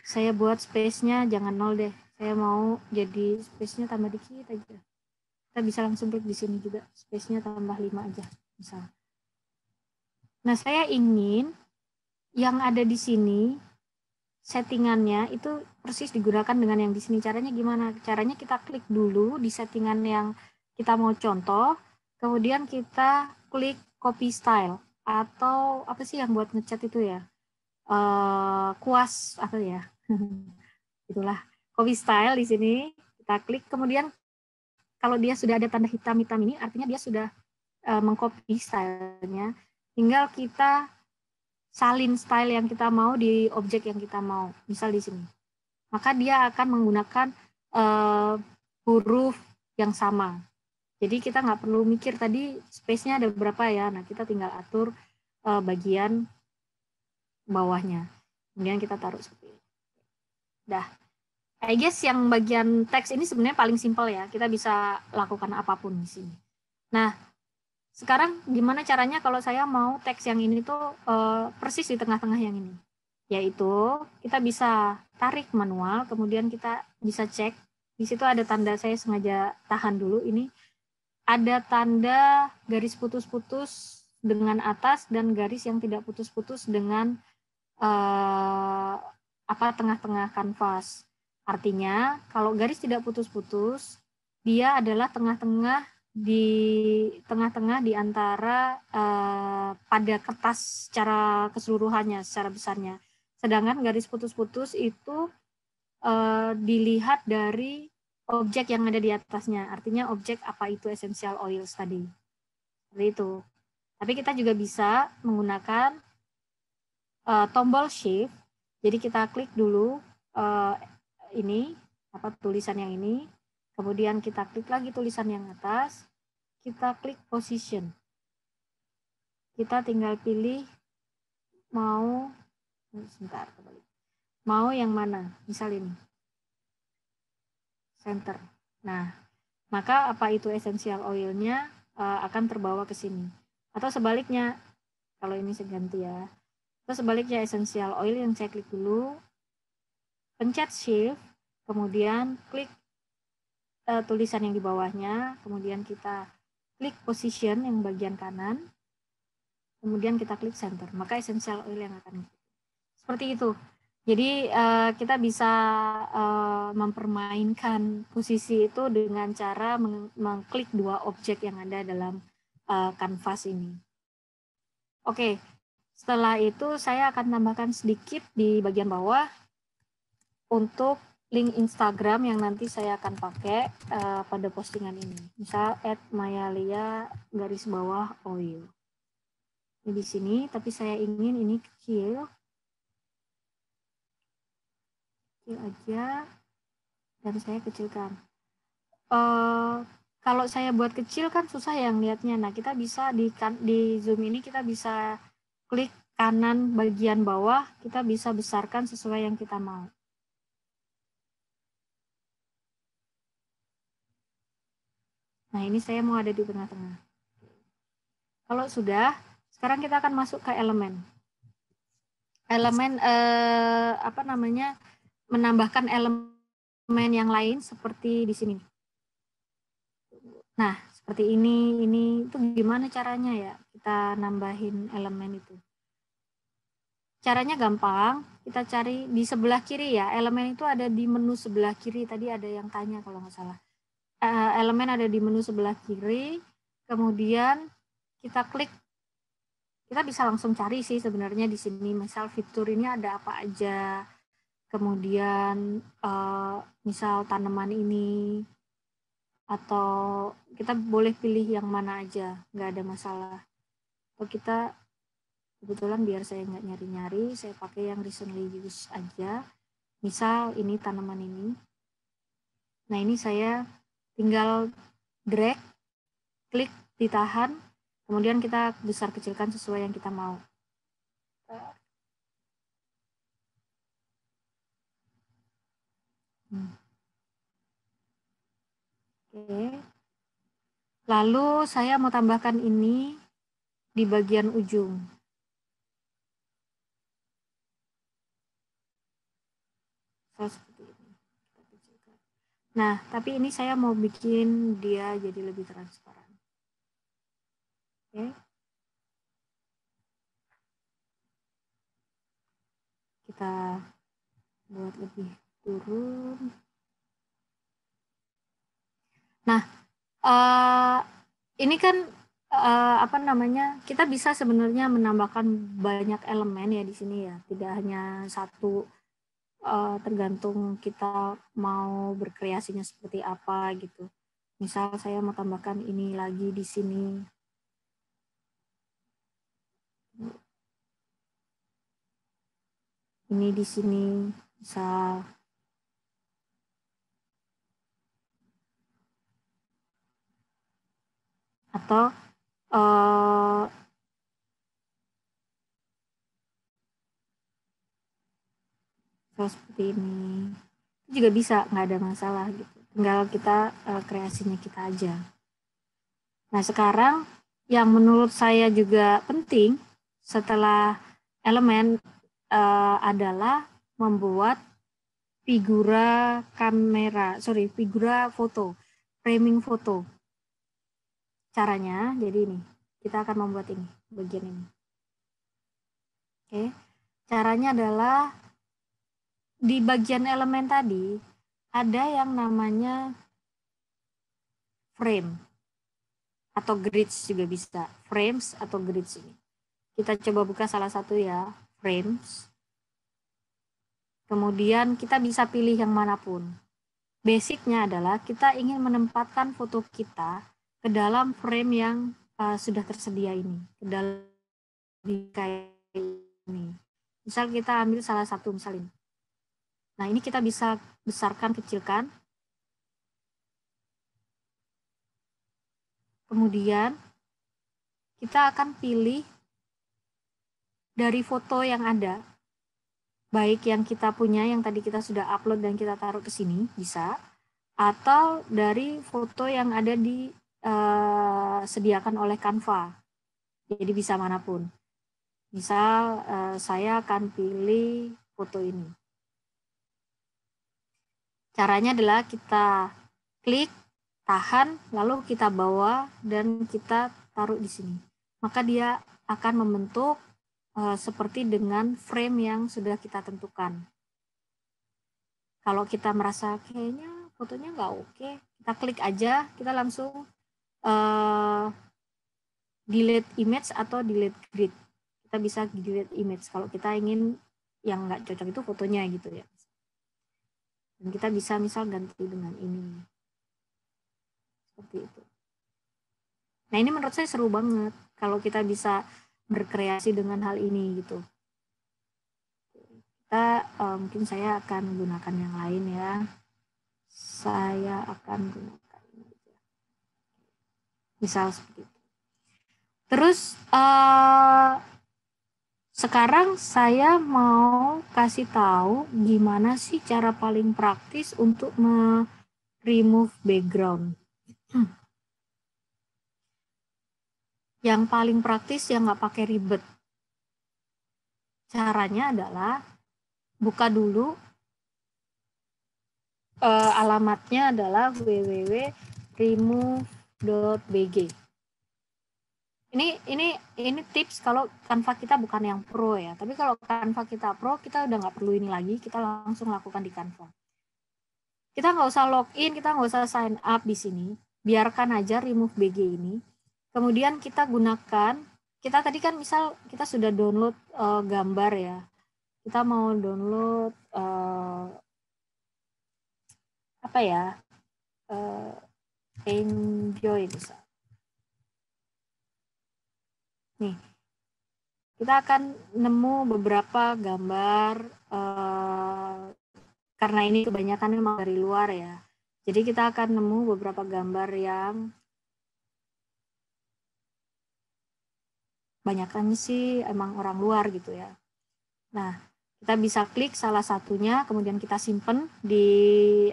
Saya buat space-nya jangan 0 deh. Saya mau jadi space-nya tambah dikit aja. Kita bisa langsung klik di sini juga, space-nya tambah 5 aja, misal. Nah, saya ingin yang ada di sini, settingannya itu persis digunakan dengan yang di sini. Caranya gimana? Caranya kita klik dulu di settingan yang kita mau contoh, kemudian kita klik copy style, atau apa sih yang buat ngecat itu ya, kuas apa ya, itulah copy style di sini. Kita klik, kemudian kalau dia sudah ada tanda hitam-hitam ini, artinya dia sudah mengcopy stylenya. Tinggal kita salin style yang kita mau di objek yang kita mau, misal di sini. Maka dia akan menggunakan huruf yang sama. Jadi kita nggak perlu mikir tadi space-nya ada berapa ya. Nah, kita tinggal atur bagian bawahnya. Kemudian kita taruh seperti ini. Dah. I guess yang bagian teks ini sebenarnya paling simpel ya. Kita bisa lakukan apapun di sini. Nah, sekarang gimana caranya kalau saya mau teks yang ini tuh persis di tengah-tengah yang ini? Yaitu kita bisa tarik manual, kemudian kita bisa cek. Di situ ada tanda, saya sengaja tahan dulu ini. Ada tanda garis putus-putus dengan atas dan garis yang tidak putus-putus dengan tengah-tengah kanvas. Artinya kalau garis tidak putus-putus, dia adalah tengah-tengah di antara pada kertas secara keseluruhannya, secara besarnya. Sedangkan garis putus-putus itu dilihat dari objek yang ada di atasnya. Artinya objek apa itu essential oils tadi. Seperti itu. Tapi kita juga bisa menggunakan tombol shift. Jadi kita klik dulu ini tulisan yang ini. Kemudian kita klik lagi tulisan yang atas. Kita klik position. Kita tinggal pilih mau yang mana. Misal ini. Center. Nah, maka apa itu essential oil-nya akan terbawa ke sini. Atau sebaliknya, kalau ini saya ganti ya. Atau sebaliknya essential oil yang saya klik dulu, pencet shift, kemudian klik tulisan yang di bawahnya, kemudian kita klik position yang bagian kanan, kemudian kita klik center. Maka essential oil yang akan seperti itu. Jadi kita bisa mempermainkan posisi itu dengan cara mengklik dua objek yang ada dalam kanvas ini. Oke, setelah itu saya akan tambahkan sedikit di bagian bawah untuk link Instagram yang nanti saya akan pakai pada postingan ini. Misal @mayalia_oil. Ini di sini, tapi saya ingin ini kecil aja, dan saya kecilkan. Kalau saya buat kecil kan susah yang lihatnya. Nah, kita bisa di zoom ini kita bisa klik kanan bagian bawah, kita bisa besarkan sesuai yang kita mau. Nah, ini saya mau ada di tengah-tengah. Kalau sudah, sekarang kita akan masuk ke elemen. Elemen menambahkan elemen yang lain seperti di sini. Nah, seperti ini itu gimana caranya ya kita nambahin elemen itu? Caranya gampang, kita cari di sebelah kiri ya. Elemen itu ada di menu sebelah kiri. Tadi ada yang tanya kalau nggak salah. Elemen ada di menu sebelah kiri. Kemudian kita klik. Kita bisa langsung cari sih sebenarnya di sini. Misal fitur ini ada apa aja. Kemudian misal tanaman ini. Atau kita boleh pilih yang mana aja. Nggak ada masalah. Atau kita kebetulan biar saya nggak nyari-nyari, saya pakai yang recently use aja. Misal ini tanaman ini. Nah, ini saya tinggal drag, klik, ditahan, kemudian kita besar kecilkan sesuai yang kita mau. Oke. Lalu saya mau tambahkan ini di bagian ujung. Seperti ini. Nah, tapi ini saya mau bikin dia jadi lebih transparan. Oke. Kita buat lebih turun. Nah, ini kan apa namanya, kita bisa sebenarnya menambahkan banyak elemen ya di sini ya, tidak hanya satu, tergantung kita mau berkreasinya seperti apa gitu. Misal saya mau tambahkan ini lagi di sini. Ini di sini misal. Atau seperti ini. Itu juga bisa, nggak ada masalah gitu. Tinggal kita kreasinya kita aja. Nah, sekarang yang menurut saya juga penting setelah elemen adalah membuat figura foto, framing foto. Caranya, jadi ini, kita akan membuat ini, bagian ini. Oke, caranya adalah di bagian elemen tadi ada yang namanya frame atau grids juga bisa, frames atau grids ini. Kita coba buka salah satu ya, frames. Kemudian kita bisa pilih yang manapun. Basicnya adalah kita ingin menempatkan foto kita ke dalam frame yang sudah tersedia ini, ke dalam kayak ini. Misal kita ambil salah satu misal ini. Nah, ini kita bisa besarkan, kecilkan. Kemudian kita akan pilih dari foto yang ada, baik yang kita punya, yang tadi kita sudah upload dan kita taruh ke sini, bisa. Atau dari foto yang ada disediakan oleh Canva. Jadi bisa manapun. Misal saya akan pilih foto ini. Caranya adalah kita klik, tahan, lalu kita bawa dan kita taruh di sini. Maka dia akan membentuk seperti dengan frame yang sudah kita tentukan. Kalau kita merasa kayaknya fotonya nggak oke, kita klik aja, kita langsung delete image atau delete grid. Kita bisa delete image kalau kita ingin yang nggak cocok itu fotonya gitu ya. Dan kita bisa misal ganti dengan ini. Seperti itu. Nah, ini menurut saya seru banget kalau kita bisa berkreasi dengan hal ini gitu. Kita mungkin saya akan gunakan yang lain ya. Saya akan gunakan ini. Misal seperti itu. Terus sekarang saya mau kasih tahu gimana sih cara paling praktis untuk remove background. Yang paling praktis yang nggak pakai ribet. Caranya adalah buka dulu, alamatnya adalah www.remove.bg. Ini tips kalau Canva kita bukan yang pro ya, tapi kalau Canva kita pro, kita udah nggak perlu ini lagi, kita langsung lakukan di Canva. Kita nggak usah login, kita nggak usah sign up di sini, biarkan aja remove BG ini. Kemudian kita gunakan, kita tadi kan misal kita sudah download gambar ya, kita mau download apa ya, enjoy bisa. Nih, kita akan nemu beberapa gambar karena ini kebanyakan memang dari luar ya. Jadi kita akan nemu beberapa gambar yang banyakan sih emang orang luar gitu ya. Nah, kita bisa klik salah satunya, kemudian kita simpen di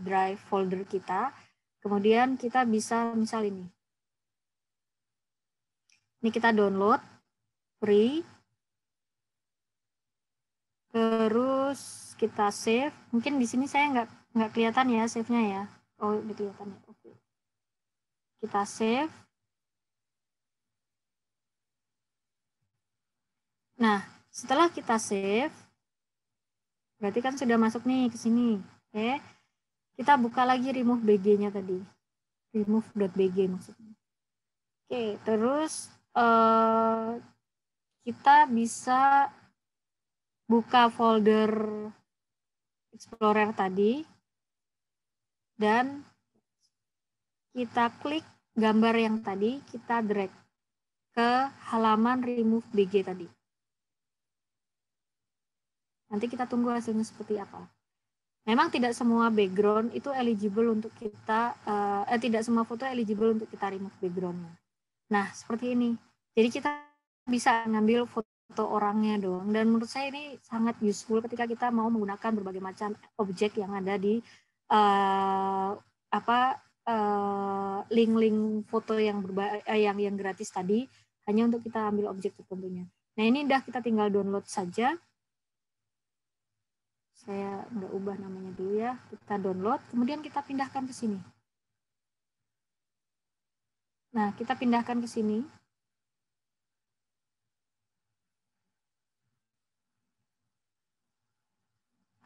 drive folder kita. Kemudian kita bisa misal ini. Ini kita download free. Terus kita save. Mungkin di sini saya nggak kelihatan ya save-nya ya. Oh, ini kelihatan ya. Oke. Kita save. Nah, setelah kita save, berarti kan sudah masuk nih ke sini. Oke. Kita buka lagi remove bg-nya tadi. Remove.bg maksudnya. Oke, terus kita bisa buka folder Explorer tadi dan kita klik gambar yang tadi, kita drag ke halaman remove BG tadi. Nanti kita tunggu hasilnya seperti apa. Memang tidak semua background itu eligible untuk kita, tidak semua foto eligible untuk kita remove backgroundnya. Nah, seperti ini. Jadi kita bisa ngambil foto orangnya doang. Dan menurut saya ini sangat useful ketika kita mau menggunakan berbagai macam objek yang ada di link-link foto yang yang gratis tadi, hanya untuk kita ambil objek tertentunya. Nah, ini udah kita tinggal download saja. Saya nggak ubah namanya dulu ya. Kita download, kemudian kita pindahkan ke sini. Nah, kita pindahkan ke sini.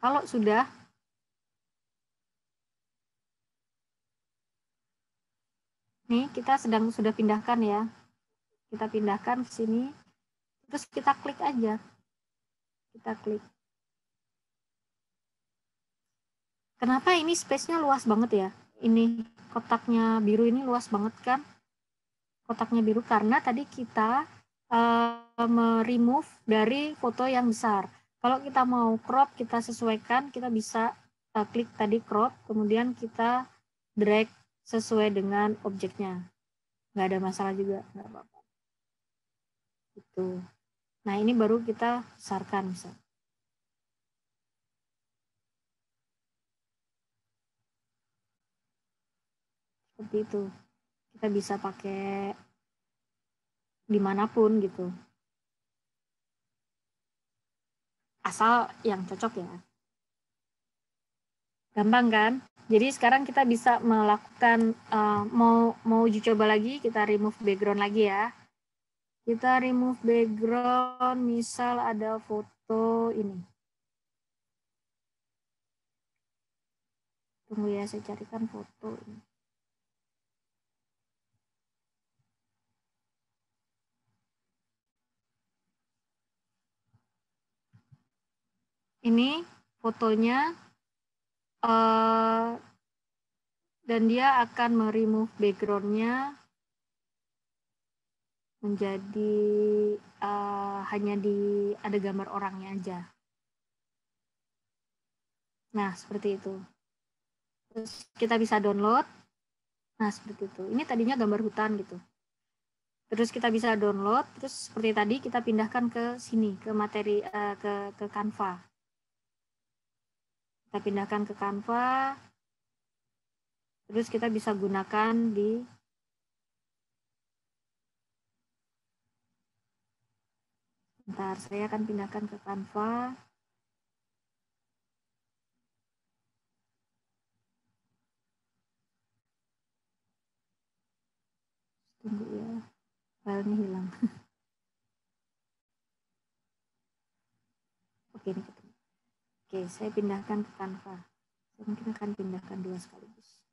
Kalau sudah, nih kita sudah pindahkan ya. Kita pindahkan ke sini, terus kita klik aja. Kita klik. Kenapa ini space-nya luas banget ya? Ini kotaknya biru ini luas banget kan? Kotaknya biru karena tadi kita remove dari foto yang besar. Kalau kita mau crop, kita sesuaikan, kita bisa klik tadi crop, kemudian kita drag sesuai dengan objeknya. Nggak ada masalah juga, nggak apa-apa. Gitu. Nah, ini baru kita besarkan misalnya. Seperti itu. Kita bisa pakai dimanapun gitu. Asal yang cocok ya. Gampang kan? Jadi sekarang kita bisa melakukan, mau uji coba lagi, kita remove background lagi ya. Kita remove background, misal ada foto ini. Tunggu ya, saya carikan foto ini. Ini fotonya, dan dia akan meremove backgroundnya menjadi hanya ada gambar orangnya aja. Nah, seperti itu. Terus kita bisa download. Nah, seperti itu. Ini tadinya gambar hutan gitu. Terus kita bisa download, terus seperti tadi kita pindahkan ke sini, ke materi, ke Canva. Kita pindahkan ke Canva, terus kita bisa gunakan di bentar, saya akan pindahkan ke Canva. Tunggu ya, filenya hilang. Oke, ini ketemu. Oke, saya pindahkan ke Canva. Saya mungkin akan pindahkan dua sekaligus.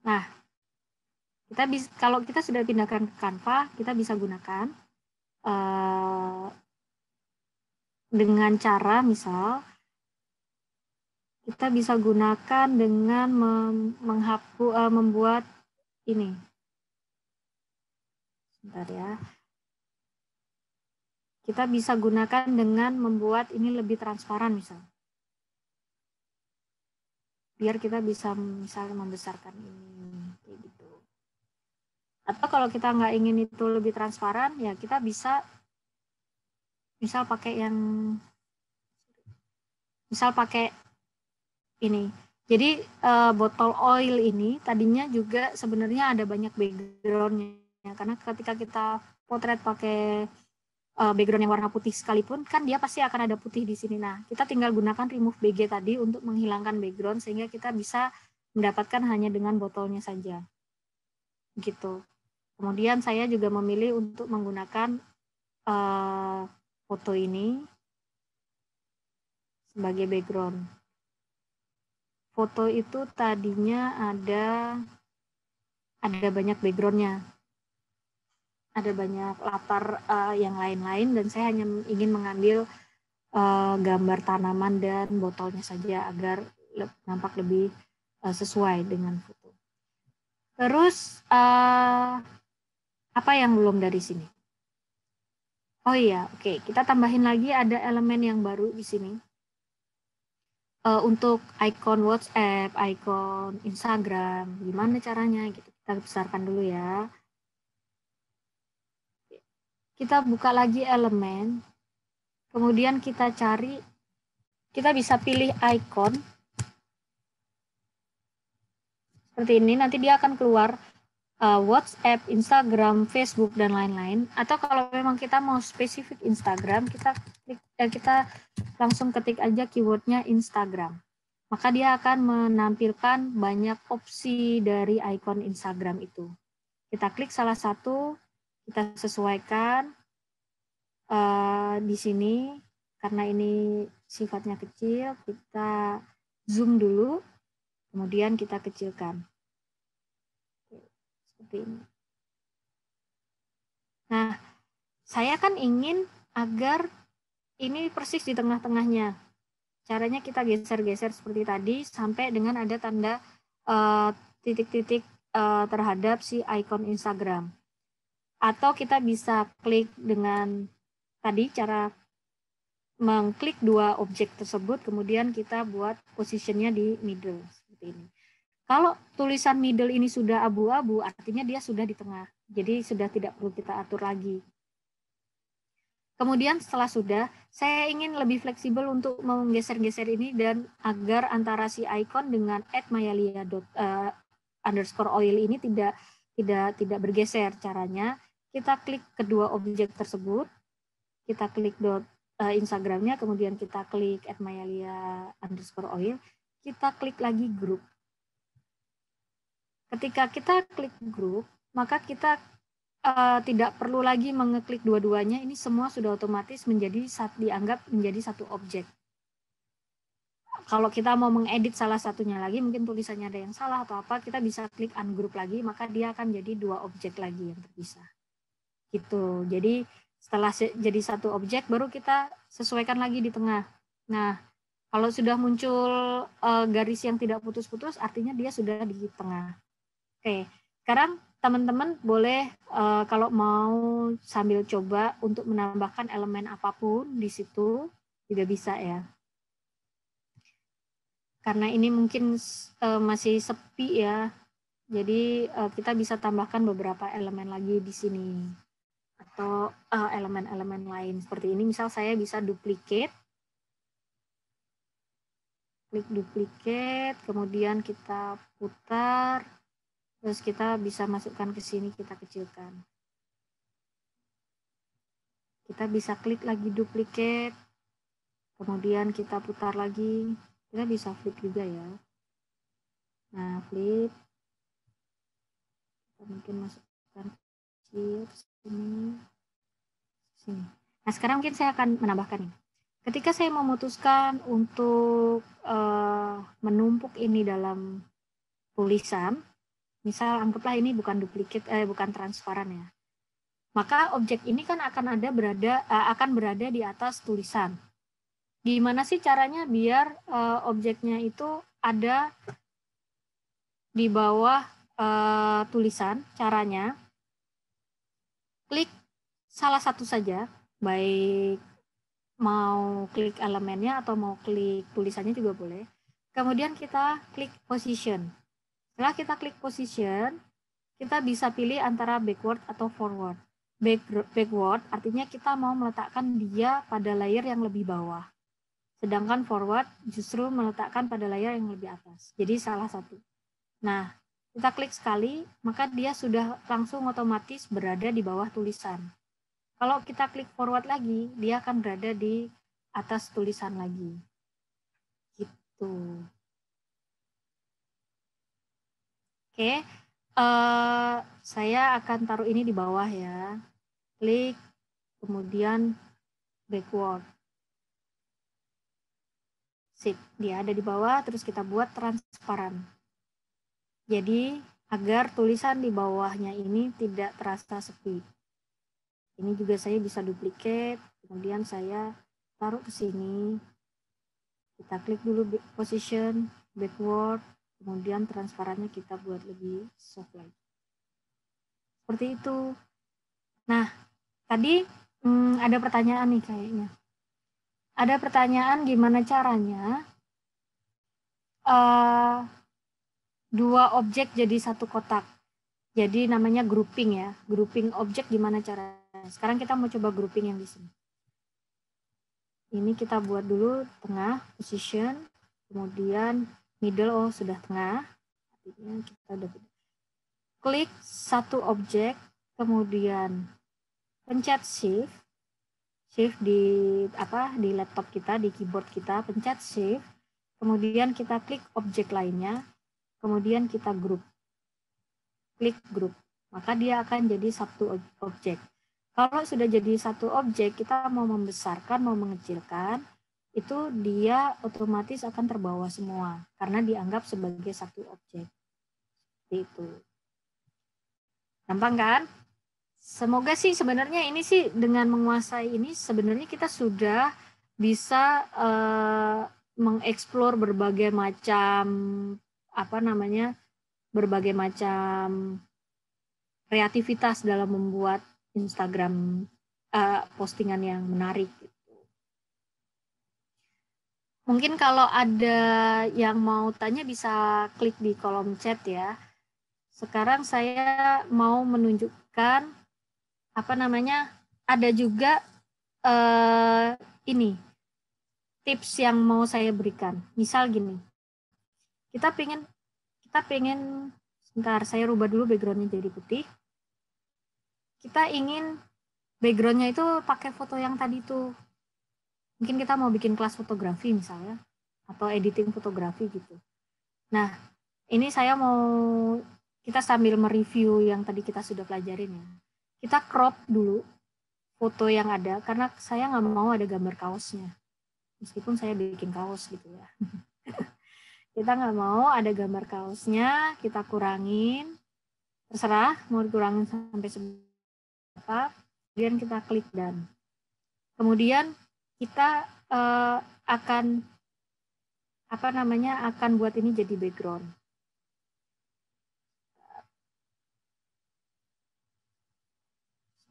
Nah, kita bisa, kalau kita sudah pindahkan ke Canva, kita bisa gunakan dengan cara misal kita bisa gunakan dengan membuat ini. Sebentar ya. Kita bisa gunakan dengan membuat ini lebih transparan misal. Biar kita bisa misalnya membesarkan ini kayak gitu. Atau kalau kita nggak ingin itu lebih transparan, ya kita bisa misal pakai ini. Jadi botol oil ini tadinya juga sebenarnya ada banyak backgroundnya, karena ketika kita potret pakai background yang warna putih sekalipun, kan dia pasti akan ada putih di sini. Nah, kita tinggal gunakan remove BG tadi untuk menghilangkan background sehingga kita bisa mendapatkan hanya dengan botolnya saja. Gitu. Kemudian saya juga memilih untuk menggunakan foto ini sebagai background. foto itu tadinya ada banyak backgroundnya, ada banyak latar yang lain-lain, dan saya hanya ingin mengambil gambar tanaman dan botolnya saja agar nampak lebih sesuai dengan foto. Terus apa yang belum dari sini? Oh iya, oke. Kita tambahin lagi ada elemen yang baru di sini. Untuk icon WhatsApp, icon Instagram, gimana caranya? Gitu. Kita besarkan dulu ya. Kita buka lagi elemen, kemudian kita cari, kita bisa pilih icon. Seperti ini, nanti dia akan keluar WhatsApp, Instagram, Facebook, dan lain-lain. Atau kalau memang kita mau spesifik Instagram, kita langsung ketik aja keywordnya Instagram. Maka dia akan menampilkan banyak opsi dari icon Instagram itu. Kita klik salah satu, kita sesuaikan di sini. Karena ini sifatnya kecil, kita zoom dulu, kemudian kita kecilkan. Seperti ini. Nah, saya kan ingin agar ini persis di tengah-tengahnya. Caranya kita geser-geser seperti tadi sampai dengan ada tanda titik-titik terhadap si icon Instagram. Atau kita bisa klik dengan tadi cara mengklik dua objek tersebut, kemudian kita buat positionnya di middle seperti ini. Kalau tulisan middle ini sudah abu-abu, artinya dia sudah di tengah. Jadi sudah tidak perlu kita atur lagi. Kemudian setelah sudah, saya ingin lebih fleksibel untuk menggeser-geser ini dan agar antara si icon dengan @mayalia_oil ini tidak bergeser. Caranya kita klik kedua objek tersebut, kita klik Instagramnya, kemudian kita klik @mayalia_oil, kita klik lagi grup. Ketika kita klik grup, maka kita tidak perlu lagi mengeklik dua-duanya, ini semua sudah otomatis dianggap menjadi satu objek. Kalau kita mau mengedit salah satunya lagi, mungkin tulisannya ada yang salah atau apa, kita bisa klik ungroup lagi, maka dia akan jadi dua objek lagi yang terpisah. Gitu. Jadi setelah jadi satu objek, baru kita sesuaikan lagi di tengah. Nah, kalau sudah muncul garis yang tidak putus-putus, artinya dia sudah di tengah. Oke, sekarang teman-teman boleh kalau mau sambil coba untuk menambahkan elemen apapun di situ juga bisa ya. Karena ini mungkin masih sepi ya, jadi kita bisa tambahkan beberapa elemen lagi di sini atau elemen-elemen lain seperti ini. Misal saya bisa duplicate, klik duplicate, kemudian kita putar. Terus kita bisa masukkan ke sini, kita kecilkan. Kita bisa klik lagi duplicate, kemudian kita putar lagi. Kita bisa flip juga ya. Nah, flip. Kita mungkin masukkan kecil ke sini. Sini. Nah, sekarang mungkin saya akan menambahkan ini. Ketika saya memutuskan untuk menumpuk ini dalam tulisan, misal anggaplah ini bukan duplikat, bukan transparan ya. Maka objek ini kan akan berada di atas tulisan. Gimana sih caranya biar objeknya itu ada di bawah tulisan? Caranya klik salah satu saja, baik mau klik elemennya atau mau klik tulisannya juga boleh. Kemudian kita klik position. Setelah kita klik position, kita bisa pilih antara backward atau forward. Backward artinya kita mau meletakkan dia pada layer yang lebih bawah. Sedangkan forward justru meletakkan pada layer yang lebih atas. Jadi salah satu. Nah, kita klik sekali, maka dia sudah langsung otomatis berada di bawah tulisan. Kalau kita klik forward lagi, dia akan berada di atas tulisan lagi. Gitu. Oke, saya akan taruh ini di bawah ya. Klik, kemudian backward. Sip, dia ada di bawah, terus kita buat transparan. Jadi agar tulisan di bawahnya ini tidak terasa sepi. Ini juga saya bisa duplicate, kemudian saya taruh ke sini. Kita klik dulu position, backward, kemudian transparannya kita buat lebih soft lagi. Seperti itu. Nah, tadi ada pertanyaan nih kayaknya. Ada pertanyaan gimana caranya dua objek jadi satu kotak. Jadi namanya grouping ya. Grouping objek gimana caranya. Sekarang kita mau coba grouping yang di sini. Ini kita buat dulu tengah, position, kemudian middle, oh sudah tengah. Artinya kita udah klik satu objek, kemudian pencet shift di laptop kita, di keyboard kita, pencet shift, kemudian kita klik objek lainnya, kemudian kita group. Klik group, maka dia akan jadi satu objek. Kalau sudah jadi satu objek, kita mau membesarkan, mau mengecilkan, itu dia otomatis akan terbawa semua, karena dianggap sebagai satu objek. Seperti itu. Gampang kan? Semoga sih sebenarnya ini sih dengan menguasai ini, sebenarnya kita sudah bisa mengeksplor berbagai macam, berbagai macam kreativitas dalam membuat Instagram postingan yang menarik. Mungkin kalau ada yang mau tanya bisa klik di kolom chat ya. Sekarang saya mau menunjukkan ada juga ini tips yang mau saya berikan. Misal gini, kita pengen sebentar, saya rubah dulu backgroundnya jadi putih. Kita ingin backgroundnya itu pakai foto yang tadi tuh. Mungkin kita mau bikin kelas fotografi misalnya, atau editing fotografi gitu. Nah, ini kita sambil mereview yang tadi kita sudah pelajarin ya. Kita crop dulu foto yang ada, karena saya nggak mau ada gambar kaosnya. Meskipun saya bikin kaos gitu ya. Kita nggak mau ada gambar kaosnya, kita kurangin. Terserah mau dikurangin sampai seberapa. Kemudian kita klik done. Kemudian kita akan buat ini jadi background.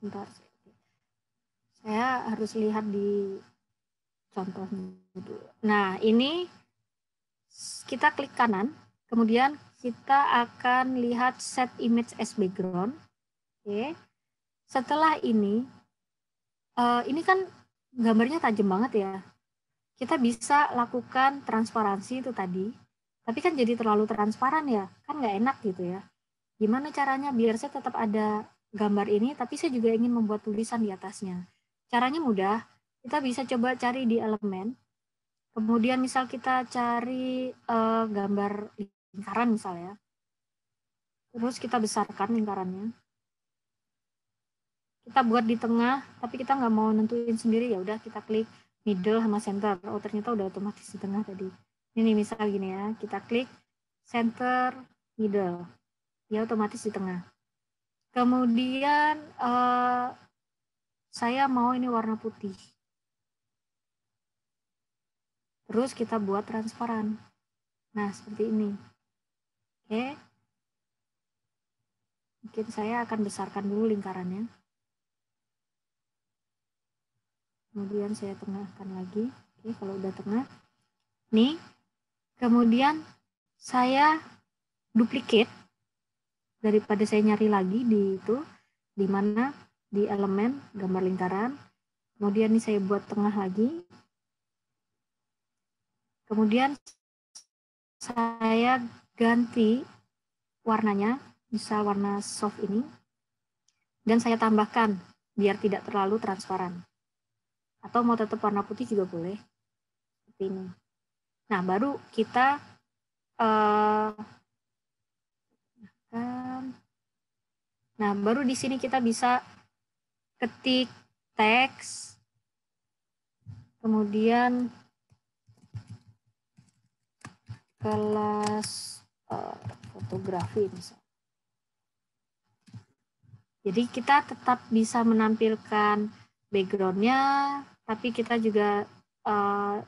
Sebentar, saya harus lihat di contohnya dulu. Nah, ini kita klik kanan, kemudian kita akan lihat set image as background. Oke. Setelah ini kan gambarnya tajam banget ya. Kita bisa lakukan transparansi itu tadi, tapi kan jadi terlalu transparan ya, kan nggak enak gitu ya. Gimana caranya biar saya tetap ada gambar ini, tapi saya juga ingin membuat tulisan di atasnya. Caranya mudah, kita bisa coba cari di elemen, kemudian misal kita cari gambar lingkaran misalnya, terus kita besarkan lingkarannya. Kita buat di tengah, tapi kita nggak mau nentuin sendiri, ya udah kita klik middle sama center. Oh, ternyata udah otomatis di tengah tadi. Ini misal gini ya, kita klik center, middle. Dia otomatis di tengah. Kemudian saya mau ini warna putih. Terus kita buat transparan. Nah, seperti ini. Oke. Mungkin saya akan besarkan dulu lingkarannya. Kemudian saya tengahkan lagi. Oke, kalau udah tengah. Nih. Kemudian saya duplicate daripada saya nyari lagi di mana di elemen gambar lingkaran. Kemudian ini saya buat tengah lagi. Kemudian saya ganti warnanya, misal warna soft ini, dan saya tambahkan biar tidak terlalu transparan. Atau mau tetap warna putih juga boleh, seperti ini. Nah, baru kita baru di sini kita bisa ketik teks, kemudian kelas fotografi misalnya. Jadi kita tetap bisa menampilkan background-nya, tapi kita juga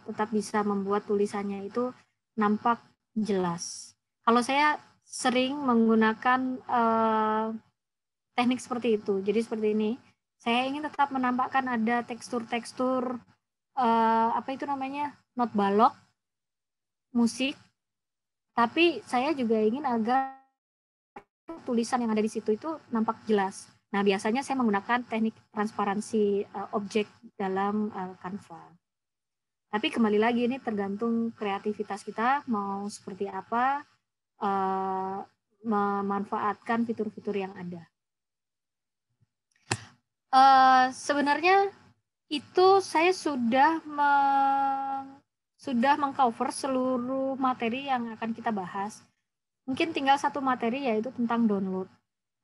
tetap bisa membuat tulisannya itu nampak jelas. Kalau saya sering menggunakan teknik seperti itu. Jadi seperti ini. Saya ingin tetap menampakkan ada tekstur-tekstur apa itu namanya? Not balok, musik. Tapi saya juga ingin agar tulisan yang ada di situ itu nampak jelas. Nah, biasanya saya menggunakan teknik transparansi objek dalam Canva. Tapi kembali lagi ini tergantung kreativitas kita mau seperti apa memanfaatkan fitur-fitur yang ada. Sebenarnya itu saya sudah mengcover seluruh materi yang akan kita bahas. Mungkin tinggal satu materi yaitu tentang download.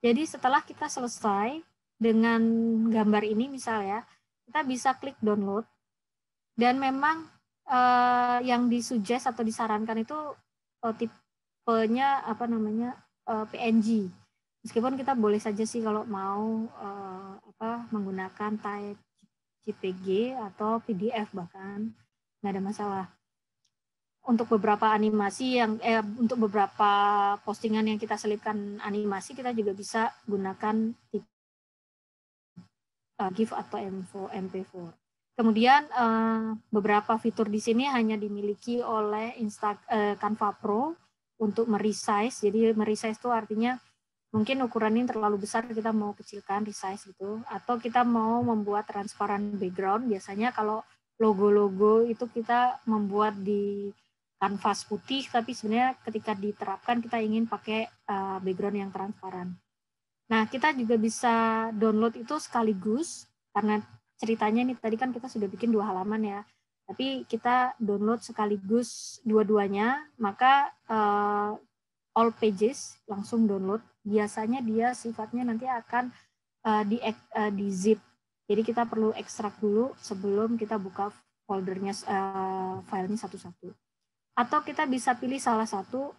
Jadi setelah kita selesai dengan gambar ini misalnya, kita bisa klik download dan memang yang disuggest atau disarankan itu tipenya apa namanya PNG. Meskipun kita boleh saja sih kalau mau menggunakan type JPG atau PDF bahkan nggak ada masalah. Untuk beberapa animasi yang untuk beberapa postingan yang kita selipkan animasi, kita juga bisa gunakan GIF atau MP4. Kemudian beberapa fitur di sini hanya dimiliki oleh Canva Pro untuk meresize. Jadi meresize itu artinya mungkin ukuran ini terlalu besar, kita mau kecilkan, resize gitu. Atau kita mau membuat transparan background. Biasanya kalau logo-logo itu kita membuat di kanvas putih, tapi sebenarnya ketika diterapkan kita ingin pakai background yang transparan. Nah, kita juga bisa download itu sekaligus, karena ceritanya ini tadi kan kita sudah bikin 2 halaman ya, tapi kita download sekaligus dua-duanya, maka all pages langsung download. Biasanya dia sifatnya nanti akan di zip, jadi kita perlu ekstrak dulu sebelum kita buka foldernya, filenya satu-satu. Atau kita bisa pilih salah satu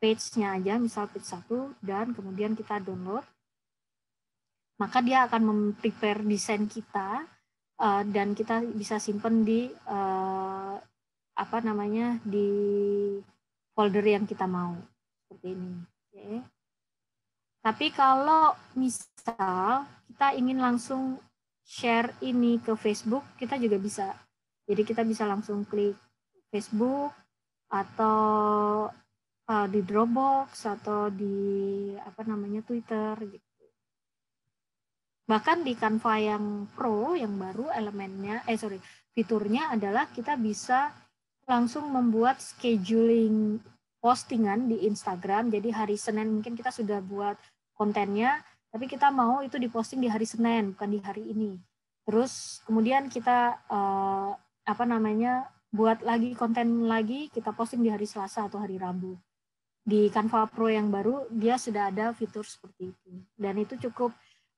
page-nya aja, misal page 1, dan kemudian kita download. Maka dia akan memprepare desain kita dan kita bisa simpan di di folder yang kita mau. Seperti ini. Okay. Tapi kalau misal kita ingin langsung share ini ke Facebook, kita juga bisa. Jadi kita bisa langsung klik Facebook atau di Dropbox atau di Twitter gitu. Bahkan di Canva yang Pro yang baru fiturnya adalah kita bisa langsung membuat scheduling postingan di Instagram. Jadi hari Senin mungkin kita sudah buat kontennya, tapi kita mau itu diposting di hari Senin, bukan di hari ini. Terus kemudian kita buat lagi konten lagi, kita posting di hari Selasa atau hari Rabu. Di Canva Pro yang baru dia sudah ada fitur seperti itu, dan itu cukup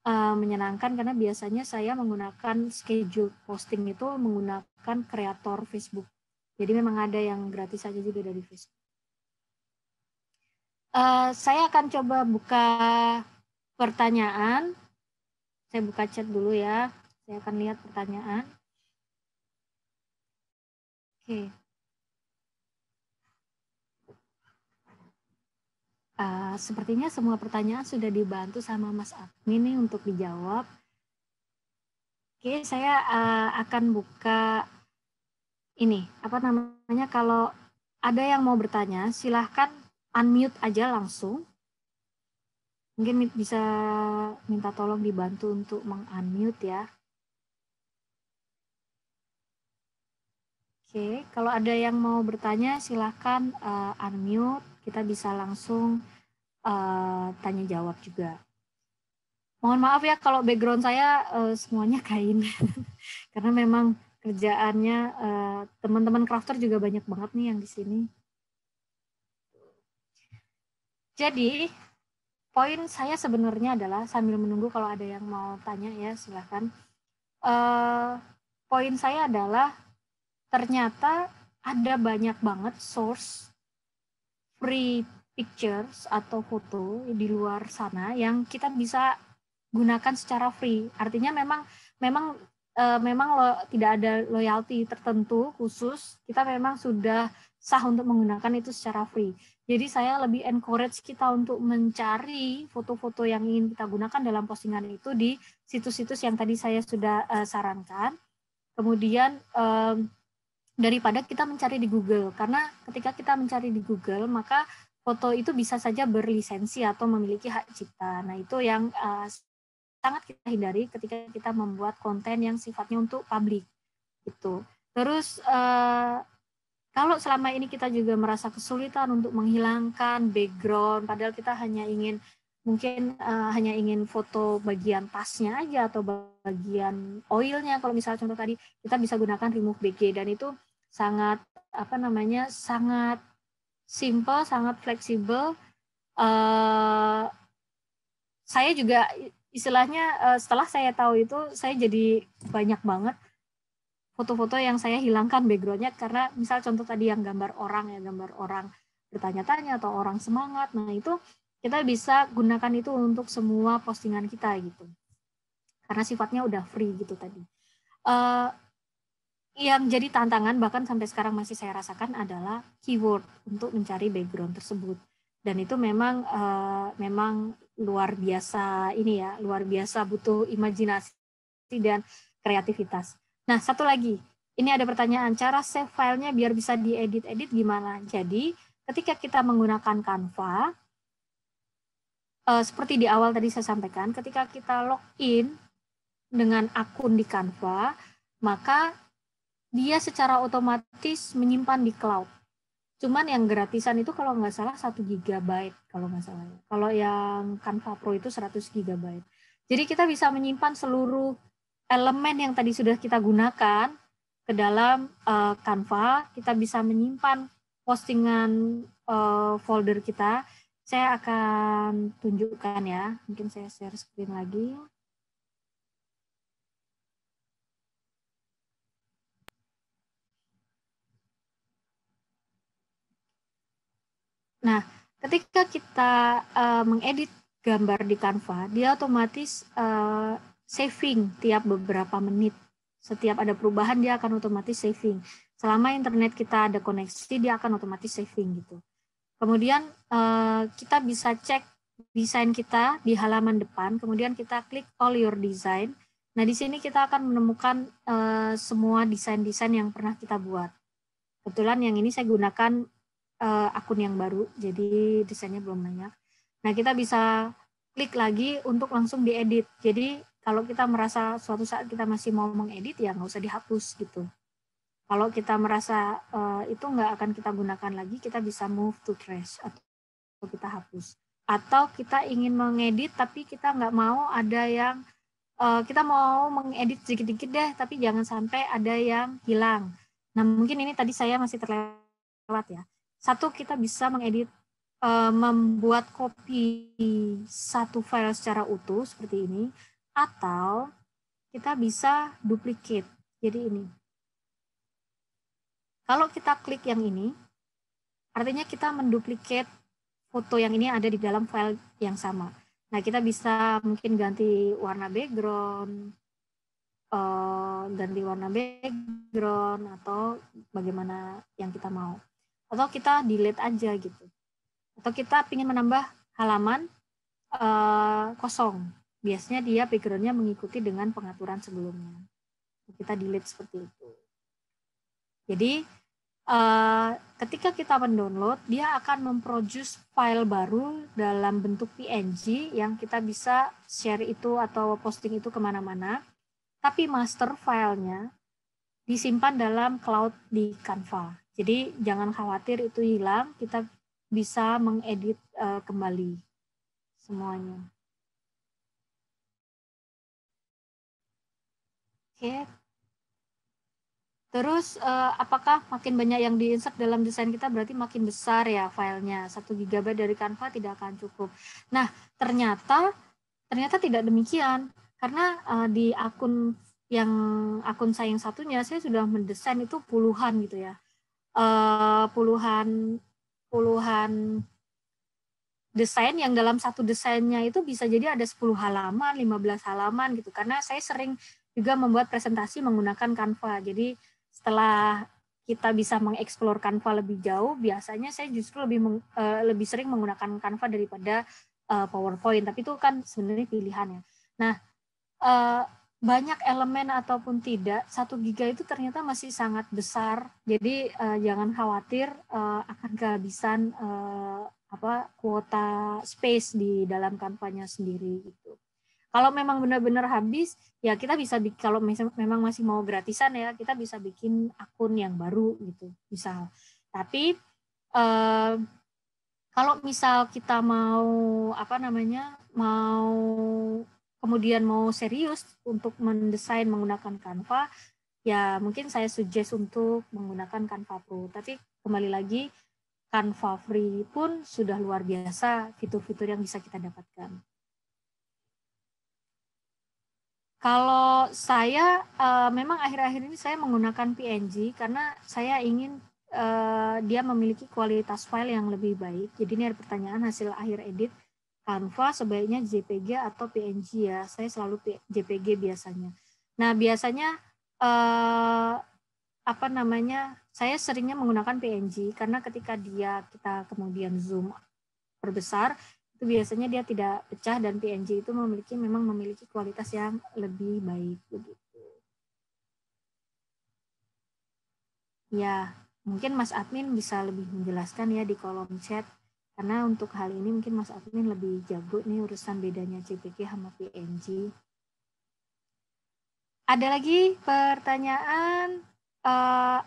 menyenangkan karena biasanya saya menggunakan schedule posting itu menggunakan kreator Facebook. Jadi memang ada yang gratis saja juga dari Facebook. Saya akan coba buka pertanyaan. Saya buka chat dulu ya. Saya akan lihat pertanyaan. Oke. Sepertinya semua pertanyaan sudah dibantu sama Mas Admin nih untuk dijawab. Oke, saya akan buka ini, kalau ada yang mau bertanya, silahkan unmute aja langsung. Mungkin bisa minta tolong dibantu untuk meng-unmute ya. Oke, kalau ada yang mau bertanya, silahkan unmute. Kita bisa langsung tanya jawab juga. Mohon maaf ya kalau background saya semuanya kain. Karena memang kerjaannya teman-teman crafter juga banyak banget nih yang di sini. Jadi, poin saya sebenarnya adalah sambil menunggu kalau ada yang mau tanya ya silahkan. Poin saya adalah ternyata ada banyak banget source free pictures atau foto di luar sana yang kita bisa gunakan secara free. Artinya memang tidak ada loyalty tertentu khusus. Kita memang sudah sah untuk menggunakan itu secara free. Jadi saya lebih encourage kita untuk mencari foto-foto yang ingin kita gunakan dalam postingan itu di situs-situs yang tadi saya sudah sarankan. Kemudian daripada kita mencari di Google, karena ketika kita mencari di Google, maka foto itu bisa saja berlisensi atau memiliki hak cipta. Nah, itu yang sangat kita hindari ketika kita membuat konten yang sifatnya untuk publik. Gitu. Terus, kalau selama ini kita juga merasa kesulitan untuk menghilangkan background, padahal kita hanya ingin hanya ingin foto bagian tasnya aja atau bagian oilnya. Kalau misalnya contoh tadi, kita bisa gunakan remove BG, dan itu sangat sangat simple, sangat fleksibel. Saya juga istilahnya setelah saya tahu itu, saya jadi banyak banget foto-foto yang saya hilangkan backgroundnya, karena misal contoh tadi yang gambar orang bertanya-tanya atau orang semangat. Nah, itu kita bisa gunakan itu untuk semua postingan kita gitu, karena sifatnya udah free gitu tadi. Yang jadi tantangan bahkan sampai sekarang masih saya rasakan adalah keyword untuk mencari background tersebut, dan itu memang luar biasa luar biasa butuh imajinasi dan kreativitas. Nah, satu lagi, ini ada pertanyaan, cara save filenya biar bisa diedit-edit gimana? Jadi ketika kita menggunakan Canva, seperti di awal tadi saya sampaikan, ketika kita login dengan akun di Canva, maka dia secara otomatis menyimpan di cloud. Cuman yang gratisan itu kalau nggak salah 1 GB kalau nggak salah. Kalau yang Canva Pro itu 100 GB. Jadi kita bisa menyimpan seluruh elemen yang tadi sudah kita gunakan ke dalam Canva. Kita bisa menyimpan postingan folder kita. Saya akan tunjukkan ya. Mungkin saya share screen lagi. Nah, ketika kita mengedit gambar di Canva, dia otomatis saving tiap beberapa menit. Setiap ada perubahan, dia akan otomatis saving. Selama internet kita ada koneksi, dia akan otomatis saving gitu. Kemudian kita bisa cek desain kita di halaman depan, kemudian kita klik all your design. Nah, di sini kita akan menemukan semua desain-desain yang pernah kita buat. Kebetulan yang ini saya gunakan akun yang baru, jadi desainnya belum banyak. Nah, kita bisa klik lagi untuk langsung diedit. Jadi, kalau kita merasa suatu saat kita masih mau mengedit, ya nggak usah dihapus gitu. Kalau kita merasa itu nggak akan kita gunakan lagi, kita bisa move to trash atau kita hapus. Atau kita ingin mengedit tapi kita nggak mau ada yang kita mau mengedit sedikit-sedikit deh, tapi jangan sampai ada yang hilang. Nah, mungkin ini tadi saya masih terlewat ya. Satu, kita bisa mengedit, membuat copy satu file secara utuh seperti ini, atau kita bisa duplicate. Jadi ini. Kalau kita klik yang ini, artinya kita menduplikat foto yang ini ada di dalam file yang sama. Nah, kita bisa mungkin ganti warna background, atau bagaimana yang kita mau. Atau kita delete aja gitu. Atau kita ingin menambah halaman kosong. Biasanya dia background-nya mengikuti dengan pengaturan sebelumnya. Kita delete seperti itu. Jadi, ketika kita mendownload, dia akan memproduce file baru dalam bentuk PNG yang kita bisa share itu atau posting itu kemana-mana. Tapi master filenya disimpan dalam cloud di Canva. Jadi, jangan khawatir itu hilang, kita bisa mengedit kembali semuanya. Oke. Terus apakah makin banyak yang diinsert dalam desain kita berarti makin besar ya filenya? 1 GB dari Canva tidak akan cukup. Nah, ternyata tidak demikian. Karena di akun saya yang satunya, saya sudah mendesain itu puluhan gitu ya. puluhan desain yang dalam satu desainnya itu bisa jadi ada 10 halaman, 15 halaman gitu. Karena saya sering juga membuat presentasi menggunakan Canva. Jadi setelah kita bisa mengeksplor Canva lebih jauh, biasanya saya justru lebih sering menggunakan Canva daripada PowerPoint. Tapi itu kan sebenarnya pilihan ya. Nah, banyak elemen ataupun tidak, 1 giga itu ternyata masih sangat besar. Jadi jangan khawatir akan kehabisan kuota space di dalam Canva-nya sendiri gitu. Kalau memang benar-benar habis, ya kita bisa kalau memang masih mau gratisan ya, kita bisa bikin akun yang baru gitu, misal. Tapi kalau misal kita mau kemudian mau serius untuk mendesain menggunakan Canva, ya mungkin saya suggest untuk menggunakan Canva Pro. Tapi kembali lagi, Canva Free pun sudah luar biasa fitur-fitur yang bisa kita dapatkan. Kalau saya memang akhir-akhir ini saya menggunakan PNG karena saya ingin dia memiliki kualitas file yang lebih baik. Jadi ini ada pertanyaan hasil akhir edit Canva sebaiknya JPG atau PNG ya. Saya selalu JPG biasanya. Nah biasanya saya seringnya menggunakan PNG karena ketika kita kemudian zoom perbesar, itu biasanya dia tidak pecah dan PNG itu memang memiliki kualitas yang lebih baik begitu. Ya, mungkin Mas Admin bisa lebih menjelaskan ya di kolom chat karena untuk hal ini mungkin Mas Admin lebih jago nih urusan bedanya JPG sama PNG. Ada lagi pertanyaan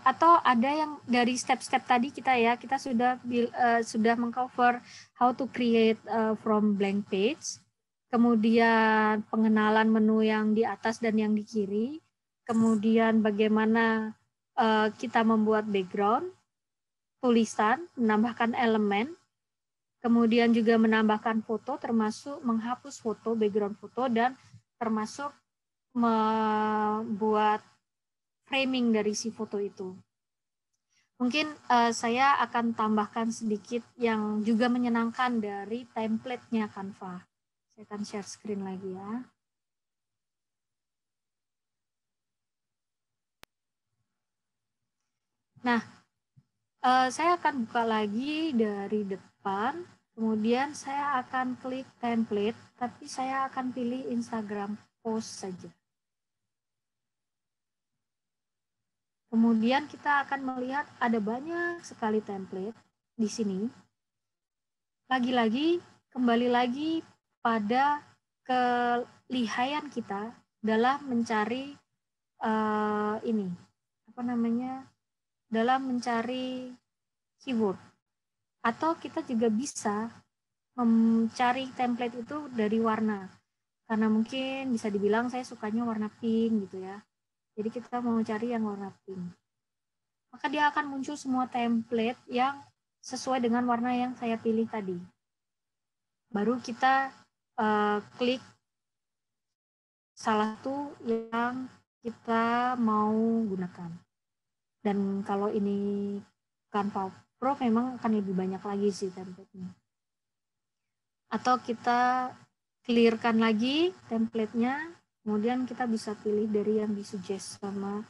atau ada yang dari step-step tadi kita sudah mengcover how to create from blank page, kemudian pengenalan menu yang di atas dan yang di kiri, kemudian bagaimana kita membuat background, tulisan, menambahkan elemen, kemudian juga menambahkan foto termasuk menghapus foto, background foto, dan termasuk membuat framing dari si foto itu. Mungkin saya akan tambahkan sedikit yang juga menyenangkan dari template-nya Canva. Saya akan share screen lagi ya. Nah, saya akan buka lagi dari depan, kemudian saya akan klik template, tapi saya akan pilih Instagram post saja. Kemudian kita akan melihat ada banyak sekali template di sini. Lagi-lagi, kembali lagi pada kelihayan kita dalam mencari dalam mencari keyword. Atau kita juga bisa mencari template itu dari warna. Karena mungkin bisa dibilang saya sukanya warna pink gitu ya. Jadi kita mau cari yang warna pink. Maka dia akan muncul semua template yang sesuai dengan warna yang saya pilih tadi. Baru kita klik salah satu yang kita mau gunakan. Dan kalau ini Canva Pro memang akan lebih banyak lagi sih template-nya. Atau kita clearkan lagi template-nya, kemudian kita bisa pilih dari yang disuggest sama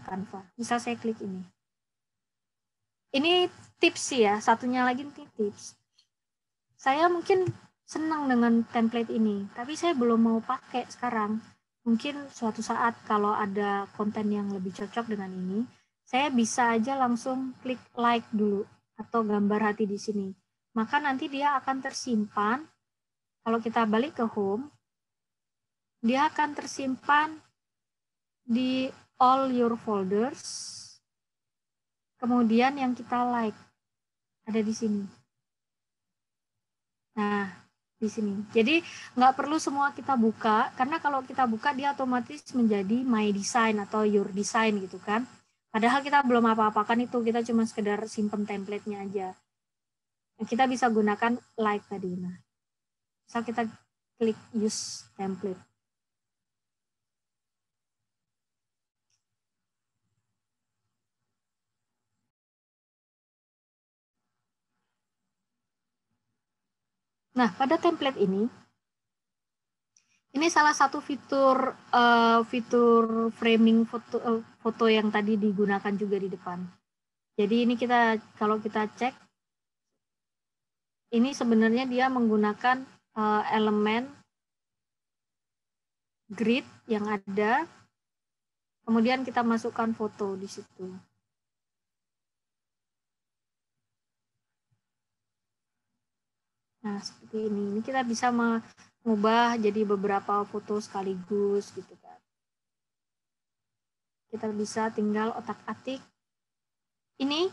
Canva. Misal saya klik ini. Ini tips sih ya, satunya lagi tips. Saya mungkin senang dengan template ini, tapi saya belum mau pakai sekarang. Mungkin suatu saat kalau ada konten yang lebih cocok dengan ini, saya bisa aja langsung klik like dulu atau gambar hati di sini. Maka nanti dia akan tersimpan, kalau kita balik ke home, dia akan tersimpan di all your folders, kemudian yang kita like ada di sini. Nah, di sini. Jadi nggak perlu semua kita buka, karena kalau kita buka dia otomatis menjadi my design atau your design gitu kan. Padahal kita belum apa-apakan itu, kita cuma sekedar simpen template-nya aja. Kita bisa gunakan like tadi. Nah, misal kita klik use template. Nah, pada template ini salah satu fitur fitur framing foto yang tadi digunakan juga di depan. Jadi ini kalau kita cek, ini sebenarnya dia menggunakan elemen grid yang ada, kemudian kita masukkan foto di situ. Nah, seperti ini. Ini kita bisa mengubah jadi beberapa foto sekaligus gitu kan. Kita bisa tinggal otak-atik. Ini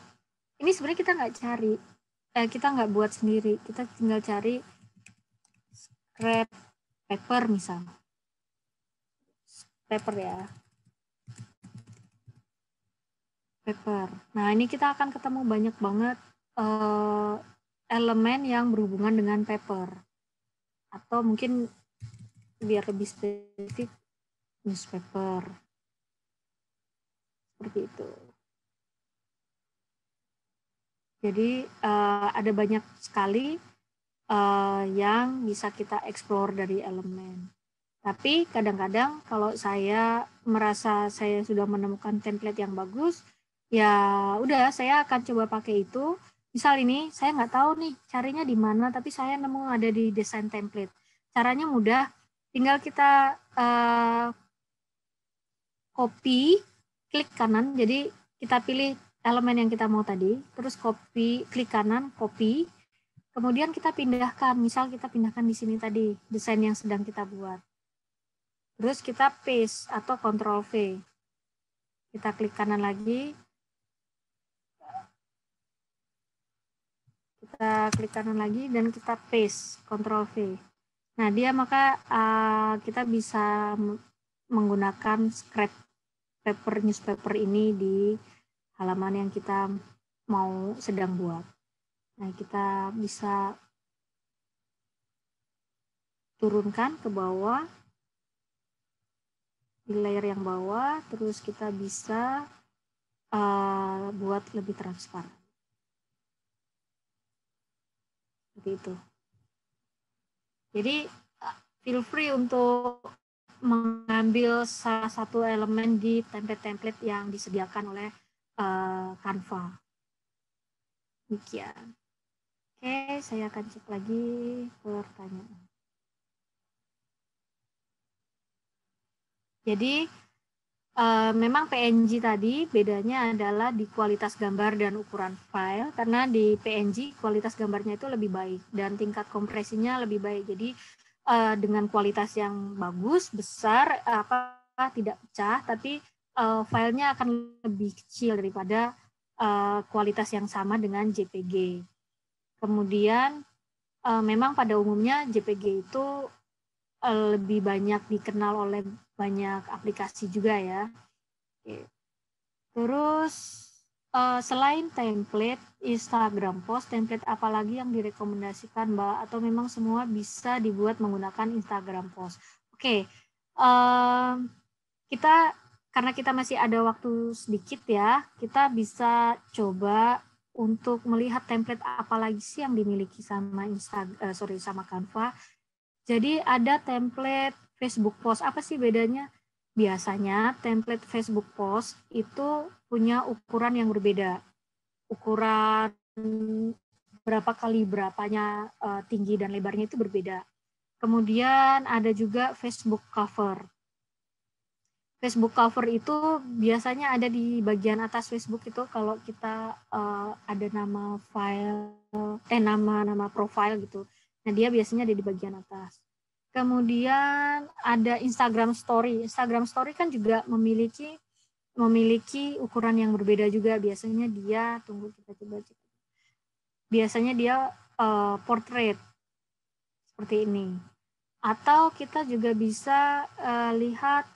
sebenarnya kita nggak cari, kita nggak buat sendiri. Kita tinggal cari scrap paper misalnya. Paper ya. Paper. Nah, ini kita akan ketemu banyak banget elemen yang berhubungan dengan paper. Atau mungkin biar lebih spesifik, newspaper. Seperti itu. Jadi ada banyak sekali yang bisa kita explore dari elemen. Tapi kadang-kadang kalau saya merasa saya sudah menemukan template yang bagus, ya udah saya akan coba pakai itu. Misal ini saya nggak tahu nih carinya di mana, tapi saya nemu ada di desain template. Caranya mudah, tinggal kita copy, klik kanan. Jadi kita pilih elemen yang kita mau tadi, terus copy, klik kanan, copy. Kemudian kita pindahkan, misal kita pindahkan di sini tadi, desain yang sedang kita buat. Terus kita paste atau Ctrl V. Kita klik kanan lagi. Kita klik kanan lagi dan kita paste, Ctrl V. Nah, dia maka kita bisa menggunakan scrap paper, newspaper ini di halaman yang kita mau sedang buat. Nah, kita bisa turunkan ke bawah, di layer yang bawah, terus kita bisa buat lebih transparan. Seperti itu. Jadi, feel free untuk mengambil salah satu elemen di template-template yang disediakan oleh Canva. Demikian. Oke, saya akan cek lagi pertanyaan. Jadi, memang PNG tadi bedanya adalah di kualitas gambar dan ukuran file, karena di PNG kualitas gambarnya itu lebih baik dan tingkat kompresinya lebih baik. Jadi dengan kualitas yang bagus, besar, tidak pecah, tapi filenya akan lebih kecil daripada kualitas yang sama dengan JPG. Kemudian memang pada umumnya JPG itu lebih banyak dikenal oleh banyak aplikasi juga ya. Oke. Terus selain template Instagram post, template apa lagi yang direkomendasikan Mbak? Atau memang semua bisa dibuat menggunakan Instagram post? Oke, karena kita masih ada waktu sedikit ya, kita bisa coba untuk melihat template apa lagi sih yang dimiliki sama sama Canva. Jadi ada template Facebook post. Apa sih bedanya? Biasanya template Facebook post itu punya ukuran yang berbeda. Ukuran berapa kali berapanya tinggi dan lebarnya itu berbeda. Kemudian ada juga Facebook cover. Facebook cover itu biasanya ada di bagian atas Facebook itu kalau kita ada nama file, nama profile gitu. Nah, dia biasanya ada di bagian atas. Kemudian ada Instagram Story. Instagram Story kan juga memiliki ukuran yang berbeda juga. Biasanya dia, tunggu kita coba cek. Biasanya dia portrait seperti ini. Atau kita juga bisa lihat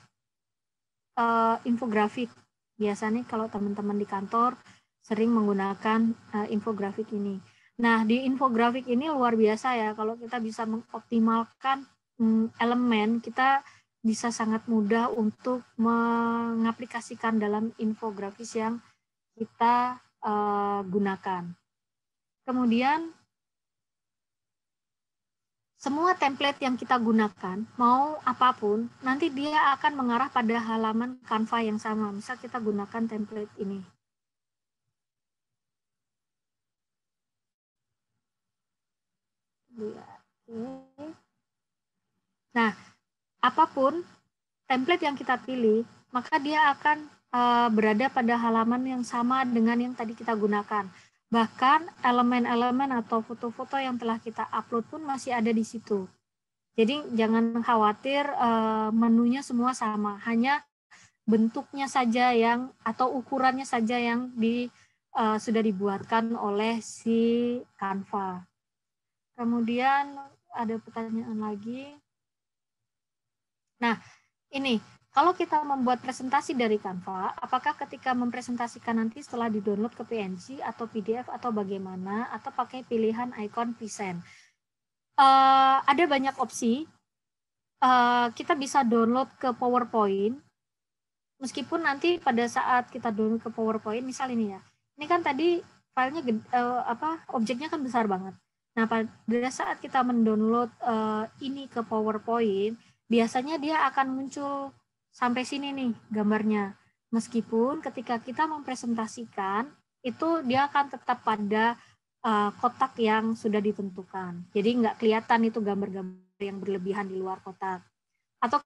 infografik. Biasanya kalau teman-teman di kantor sering menggunakan infografik ini. Nah, di infografik ini luar biasa ya. Kalau kita bisa mengoptimalkan elemen, kita bisa sangat mudah untuk mengaplikasikan dalam infografis yang kita gunakan. Kemudian semua template yang kita gunakan, mau apapun, nanti dia akan mengarah pada halaman Canva yang sama. Misal kita gunakan template ini. Nah, apapun template yang kita pilih, maka dia akan berada pada halaman yang sama dengan yang tadi kita gunakan. Bahkan elemen-elemen atau foto-foto yang telah kita upload pun masih ada di situ. Jadi jangan khawatir menunya semua sama, hanya bentuknya saja yang atau ukurannya saja yang sudah dibuatkan oleh si Canva. Kemudian ada pertanyaan lagi. Nah, ini kalau kita membuat presentasi dari Canva, apakah ketika mempresentasikan nanti setelah di-download ke PNG atau PDF atau bagaimana, atau pakai pilihan icon present? Ada banyak opsi. Kita bisa download ke PowerPoint, meskipun nanti pada saat kita download ke PowerPoint, misal ini ya, ini kan tadi filenya objeknya kan besar banget. Nah, pada saat kita mendownload ini ke PowerPoint, biasanya dia akan muncul sampai sini nih gambarnya. Meskipun ketika kita mempresentasikan, itu dia akan tetap pada kotak yang sudah ditentukan. Jadi nggak kelihatan itu gambar-gambar yang berlebihan di luar kotak. Atau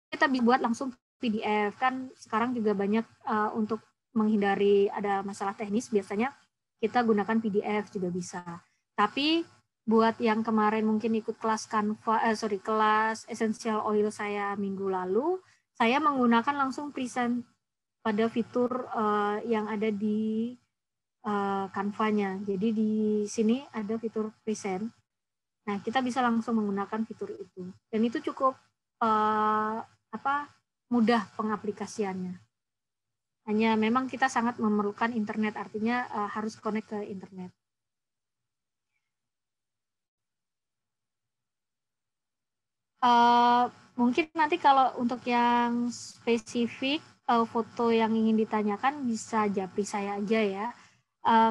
kita buat langsung PDF, kan sekarang juga banyak untuk menghindari ada masalah teknis, biasanya kita gunakan PDF juga bisa. Tapi buat yang kemarin mungkin ikut kelas kelas Essential Oil saya minggu lalu, saya menggunakan langsung present pada fitur yang ada di Canva-nya. Jadi di sini ada fitur present. Nah, kita bisa langsung menggunakan fitur itu. Dan itu cukup mudah pengaplikasiannya. Hanya memang kita sangat memerlukan internet, artinya harus connect ke internet. Mungkin nanti kalau untuk yang spesifik foto yang ingin ditanyakan bisa japri saya aja ya.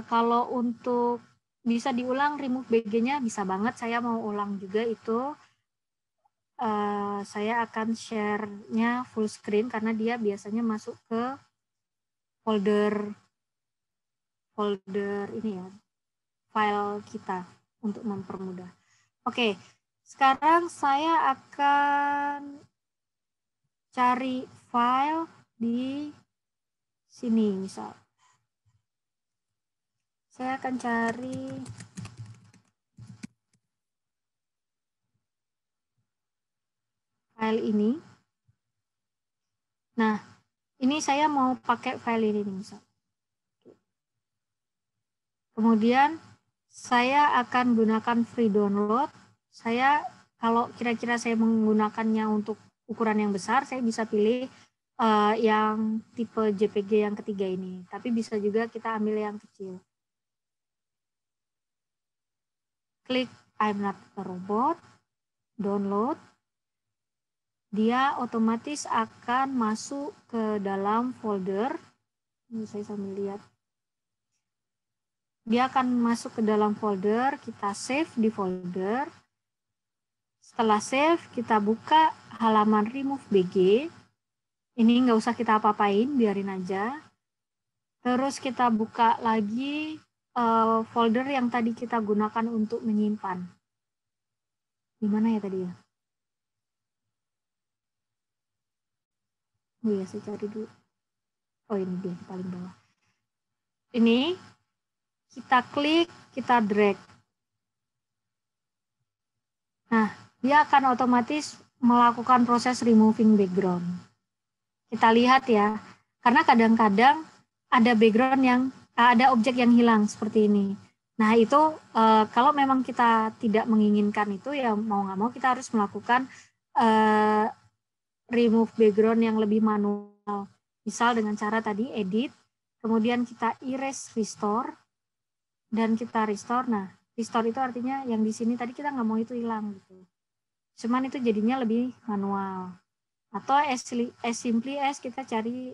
Kalau untuk bisa diulang remove BG-nya bisa banget, saya mau ulang juga itu. Saya akan share-nya full screen karena dia biasanya masuk ke folder ini ya, file kita untuk mempermudah. Oke, sekarang saya akan cari file di sini misal. Saya akan cari file ini. Nah, ini saya mau pakai file ini misal. Kemudian saya akan gunakan free download. Saya kalau kira-kira saya menggunakannya untuk ukuran yang besar, saya bisa pilih yang tipe JPG yang ketiga ini. Tapi bisa juga kita ambil yang kecil. Klik I'm not a robot, download. Dia otomatis akan masuk ke dalam folder. Ini saya sambil lihat. Dia akan masuk ke dalam folder, kita save di folder. Setelah save, kita buka halaman remove BG. Ini nggak usah kita apa-apain, biarin aja. Terus kita buka lagi folder yang tadi kita gunakan untuk menyimpan. Di mana ya tadi ya? Oh ya, saya cari dulu. Oh ini dia, paling bawah. Ini kita klik, kita drag. Nah, dia akan otomatis melakukan proses removing background. Kita lihat ya, karena kadang-kadang ada background yang ada objek yang hilang seperti ini. Nah itu kalau memang kita tidak menginginkan itu ya mau nggak mau kita harus melakukan remove background yang lebih manual. Misal dengan cara tadi edit, kemudian kita erase restore, dan kita restore. Nah restore itu artinya yang di sini tadi kita nggak mau itu hilang gitu. Cuman itu jadinya lebih manual. Atau as simply as kita cari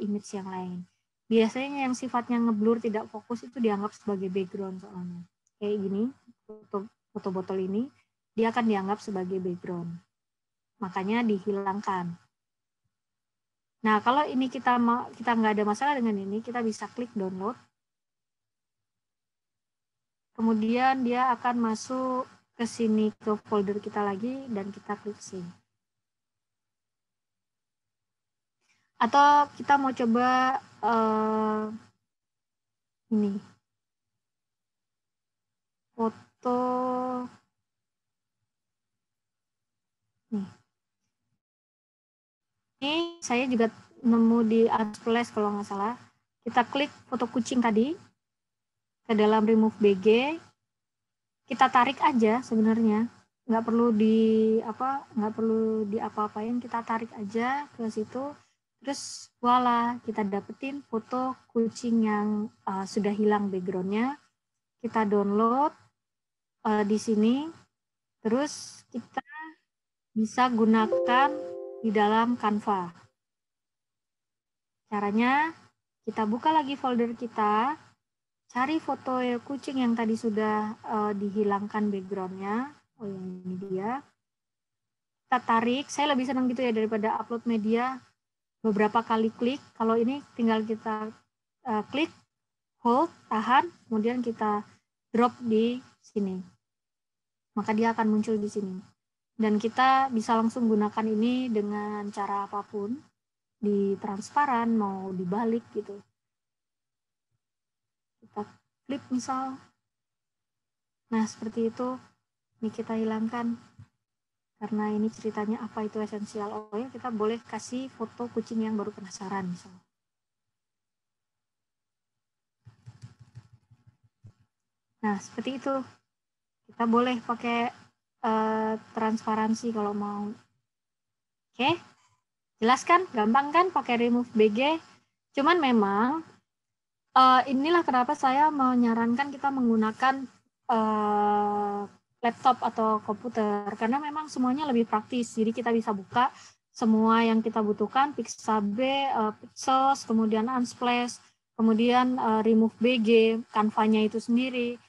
image yang lain. Biasanya yang sifatnya ngeblur tidak fokus itu dianggap sebagai background soalnya. Kayak gini, foto botol ini. dia akan dianggap sebagai background. Makanya dihilangkan. Nah, kalau ini kita nggak ada masalah dengan ini, kita bisa klik download. Kemudian dia akan masuk ke sini ke folder kita lagi dan kita klik save. Atau kita mau coba ini foto nih. Ini saya juga nemu di Unsplash kalau nggak salah. Kita klik foto kucing tadi ke dalam remove BG. Kita tarik aja sebenarnya, nggak perlu diapa-apain, kita tarik aja ke situ. Terus voila, kita dapetin foto kucing yang sudah hilang backgroundnya. Kita download di sini, terus kita bisa gunakan di dalam Canva. Caranya, kita buka lagi folder kita, cari foto kucing yang tadi sudah dihilangkan backgroundnya. Oh, yang ini dia. Kita tarik, saya lebih senang gitu ya daripada upload media beberapa kali klik. Kalau ini tinggal kita klik, hold, tahan, kemudian kita drop di sini. Maka dia akan muncul di sini. Dan kita bisa langsung gunakan ini dengan cara apapun, di transparan, mau dibalik gitu. Kita flip misal. Nah, seperti itu. Ini kita hilangkan. Karena ini ceritanya apa itu essential oil, kita boleh kasih foto kucing yang baru penasaran misalnya. Nah, seperti itu. Kita boleh pakai transparansi kalau mau. Oke, jelas kan? Gampang kan pakai remove BG? Cuman memang inilah kenapa saya menyarankan kita menggunakan laptop atau komputer, karena memang semuanya lebih praktis. Jadi kita bisa buka semua yang kita butuhkan, Pixabay, Pixels, kemudian Unsplash, kemudian remove BG, Canva-nya itu sendiri,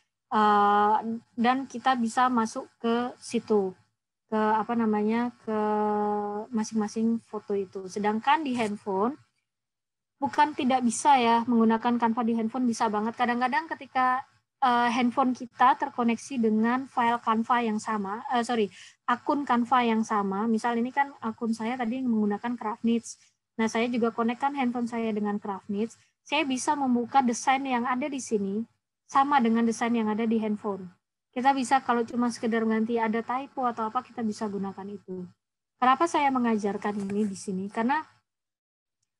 dan kita bisa masuk ke situ, ke ke masing-masing foto itu. Sedangkan di handphone bukan tidak bisa ya menggunakan Canva di handphone, bisa banget. Kadang-kadang ketika handphone kita terkoneksi dengan file Canva yang sama, akun Canva yang sama. Misal ini kan akun saya tadi menggunakan Craftnits. Nah, saya juga konekkan handphone saya dengan Craftnits. Saya bisa membuka desain yang ada di sini sama dengan desain yang ada di handphone. Kita bisa kalau cuma sekedar ganti ada typo atau apa, kita bisa gunakan itu. Kenapa saya mengajarkan ini di sini? Karena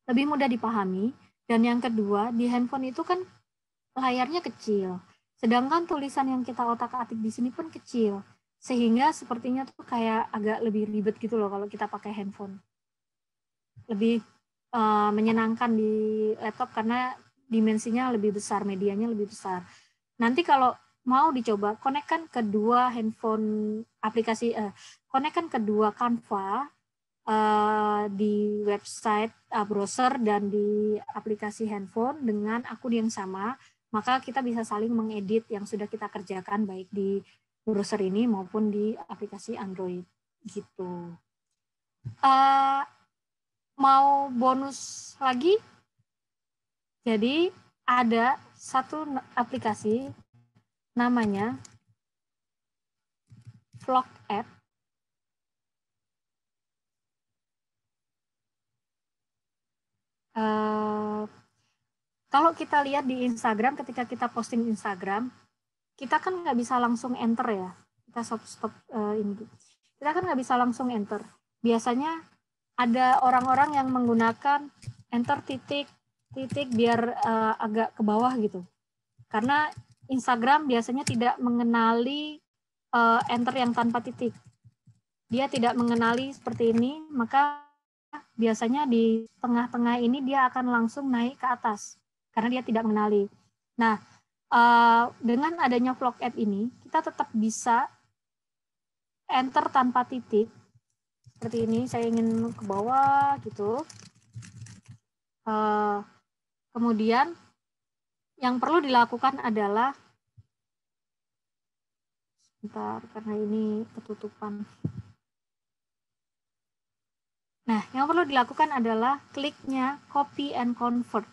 lebih mudah dipahami, dan yang kedua, di handphone itu kan layarnya kecil. Sedangkan tulisan yang kita otak-atik di sini pun kecil. Sehingga sepertinya tuh kayak agak lebih ribet gitu loh kalau kita pakai handphone. Lebih menyenangkan di laptop karena dimensinya lebih besar, medianya lebih besar. Nanti kalau mau dicoba, konekkan kedua handphone konekkan kedua Canva di website browser dan di aplikasi handphone dengan akun yang sama, maka kita bisa saling mengedit yang sudah kita kerjakan baik di browser ini maupun di aplikasi Android gitu. Mau bonus lagi? Jadi ada satu aplikasi namanya Vlog App. Kalau kita lihat di Instagram, ketika kita posting Instagram, kita kan nggak bisa langsung enter ya. Kita stop ini. Kita kan nggak bisa langsung enter. Biasanya ada orang-orang yang menggunakan enter titik biar agak ke bawah gitu. Karena Instagram biasanya tidak mengenali enter yang tanpa titik. Dia tidak mengenali seperti ini, maka biasanya di tengah-tengah ini dia akan langsung naik ke atas karena dia tidak mengenali. Nah, dengan adanya Vlog App ini, kita tetap bisa enter tanpa titik. Seperti ini, saya ingin ke bawah gitu. Kemudian, yang perlu dilakukan adalah, Bentar, karena ini ketutupan. Nah, yang perlu dilakukan adalah kliknya copy and convert.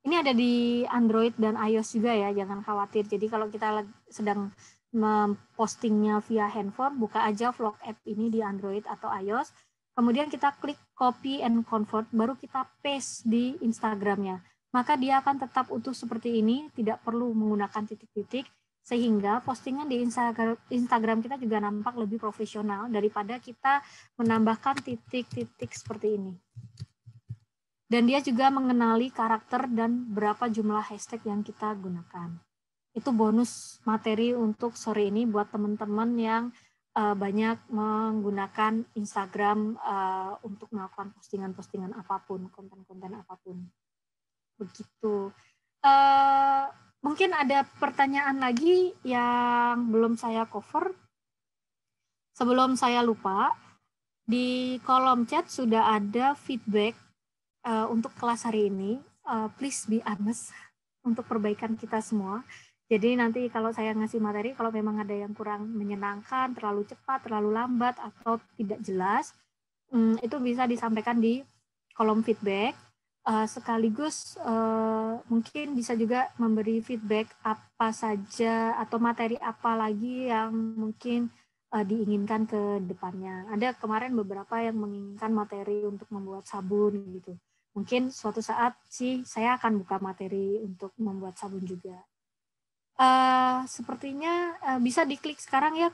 Ini ada di Android dan iOS juga ya, jangan khawatir. Jadi kalau kita sedang mempostingnya via handphone, buka aja vlog app ini di Android atau iOS. Kemudian kita klik copy and convert, baru kita paste di Instagramnya. Maka dia akan tetap utuh seperti ini, tidak perlu menggunakan titik-titik, sehingga postingan di Instagram kita juga nampak lebih profesional daripada kita menambahkan titik-titik seperti ini. Dan dia juga mengenali karakter dan berapa jumlah hashtag yang kita gunakan. Itu bonus materi untuk sore ini buat teman-teman yang banyak menggunakan Instagram untuk melakukan postingan-postingan apapun, konten-konten apapun. Begitu. Mungkin ada pertanyaan lagi yang belum saya cover. Sebelum saya lupa, di kolom chat sudah ada feedback untuk kelas hari ini. Please be honest untuk perbaikan kita semua. Jadi nanti kalau saya ngasih materi, kalau memang ada yang kurang menyenangkan, terlalu cepat, terlalu lambat, atau tidak jelas, itu bisa disampaikan di kolom feedback. Sekaligus mungkin bisa juga memberi feedback apa saja atau materi apa lagi yang mungkin diinginkan ke depannya. Ada kemarin beberapa yang menginginkan materi untuk membuat sabun gitu. Mungkin suatu saat sih saya akan buka materi untuk membuat sabun juga. Sepertinya bisa diklik sekarang ya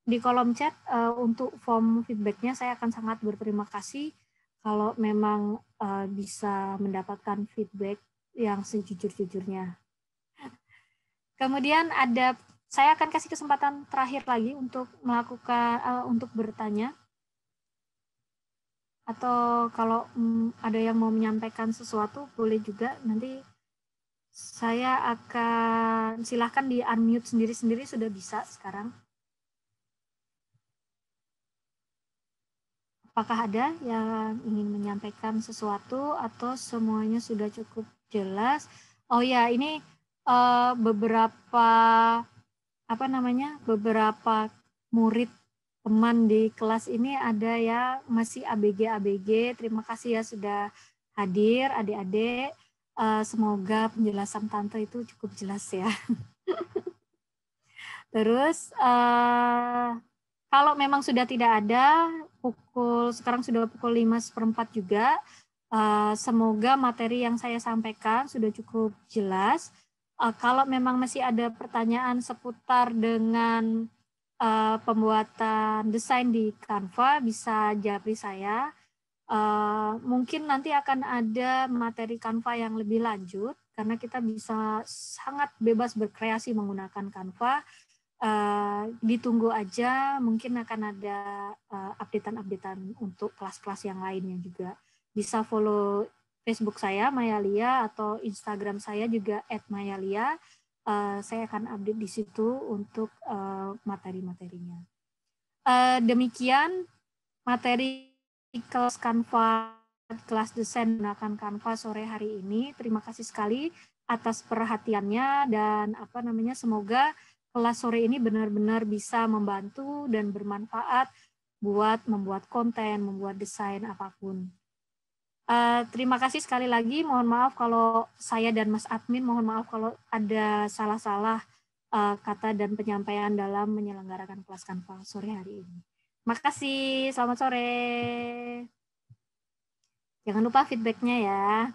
di kolom chat untuk form feedbacknya. Saya akan sangat berterima kasih kalau memang bisa mendapatkan feedback yang sejujur-jujurnya. Kemudian saya akan kasih kesempatan terakhir lagi untuk melakukan untuk bertanya. Atau kalau ada yang mau menyampaikan sesuatu, boleh juga. Nanti saya akan silahkan di unmute sendiri-sendiri, sudah bisa sekarang. Apakah ada yang ingin menyampaikan sesuatu atau semuanya sudah cukup jelas? Oh ya, ini beberapa murid teman di kelas ini ada ya masih ABG. Terima kasih ya sudah hadir adik-adik. Semoga penjelasan Tante itu cukup jelas ya. Terus kalau memang sudah tidak ada, sekarang sudah pukul 5:15 juga, semoga materi yang saya sampaikan sudah cukup jelas. Kalau memang masih ada pertanyaan seputar dengan pembuatan desain di Canva, bisa japri saya. Mungkin nanti akan ada materi Canva yang lebih lanjut, karena kita bisa sangat bebas berkreasi menggunakan Canva. Ditunggu aja, mungkin akan ada updatean-updatean untuk kelas-kelas yang lainnya juga. Bisa follow Facebook saya, Maya Lia, atau Instagram saya juga @mayalia. Saya akan update di situ untuk materi-materinya. Demikian materi kelas Canva, kelas desain menggunakan Canva sore hari ini. Terima kasih sekali atas perhatiannya dan semoga kelas sore ini benar-benar bisa membantu dan bermanfaat buat membuat konten, membuat desain apapun. Terima kasih sekali lagi. Mohon maaf kalau saya dan Mas Admin, mohon maaf kalau ada salah-salah kata dan penyampaian dalam menyelenggarakan kelas Canva sore hari ini. Makasih, selamat sore. Jangan lupa feedback-nya ya.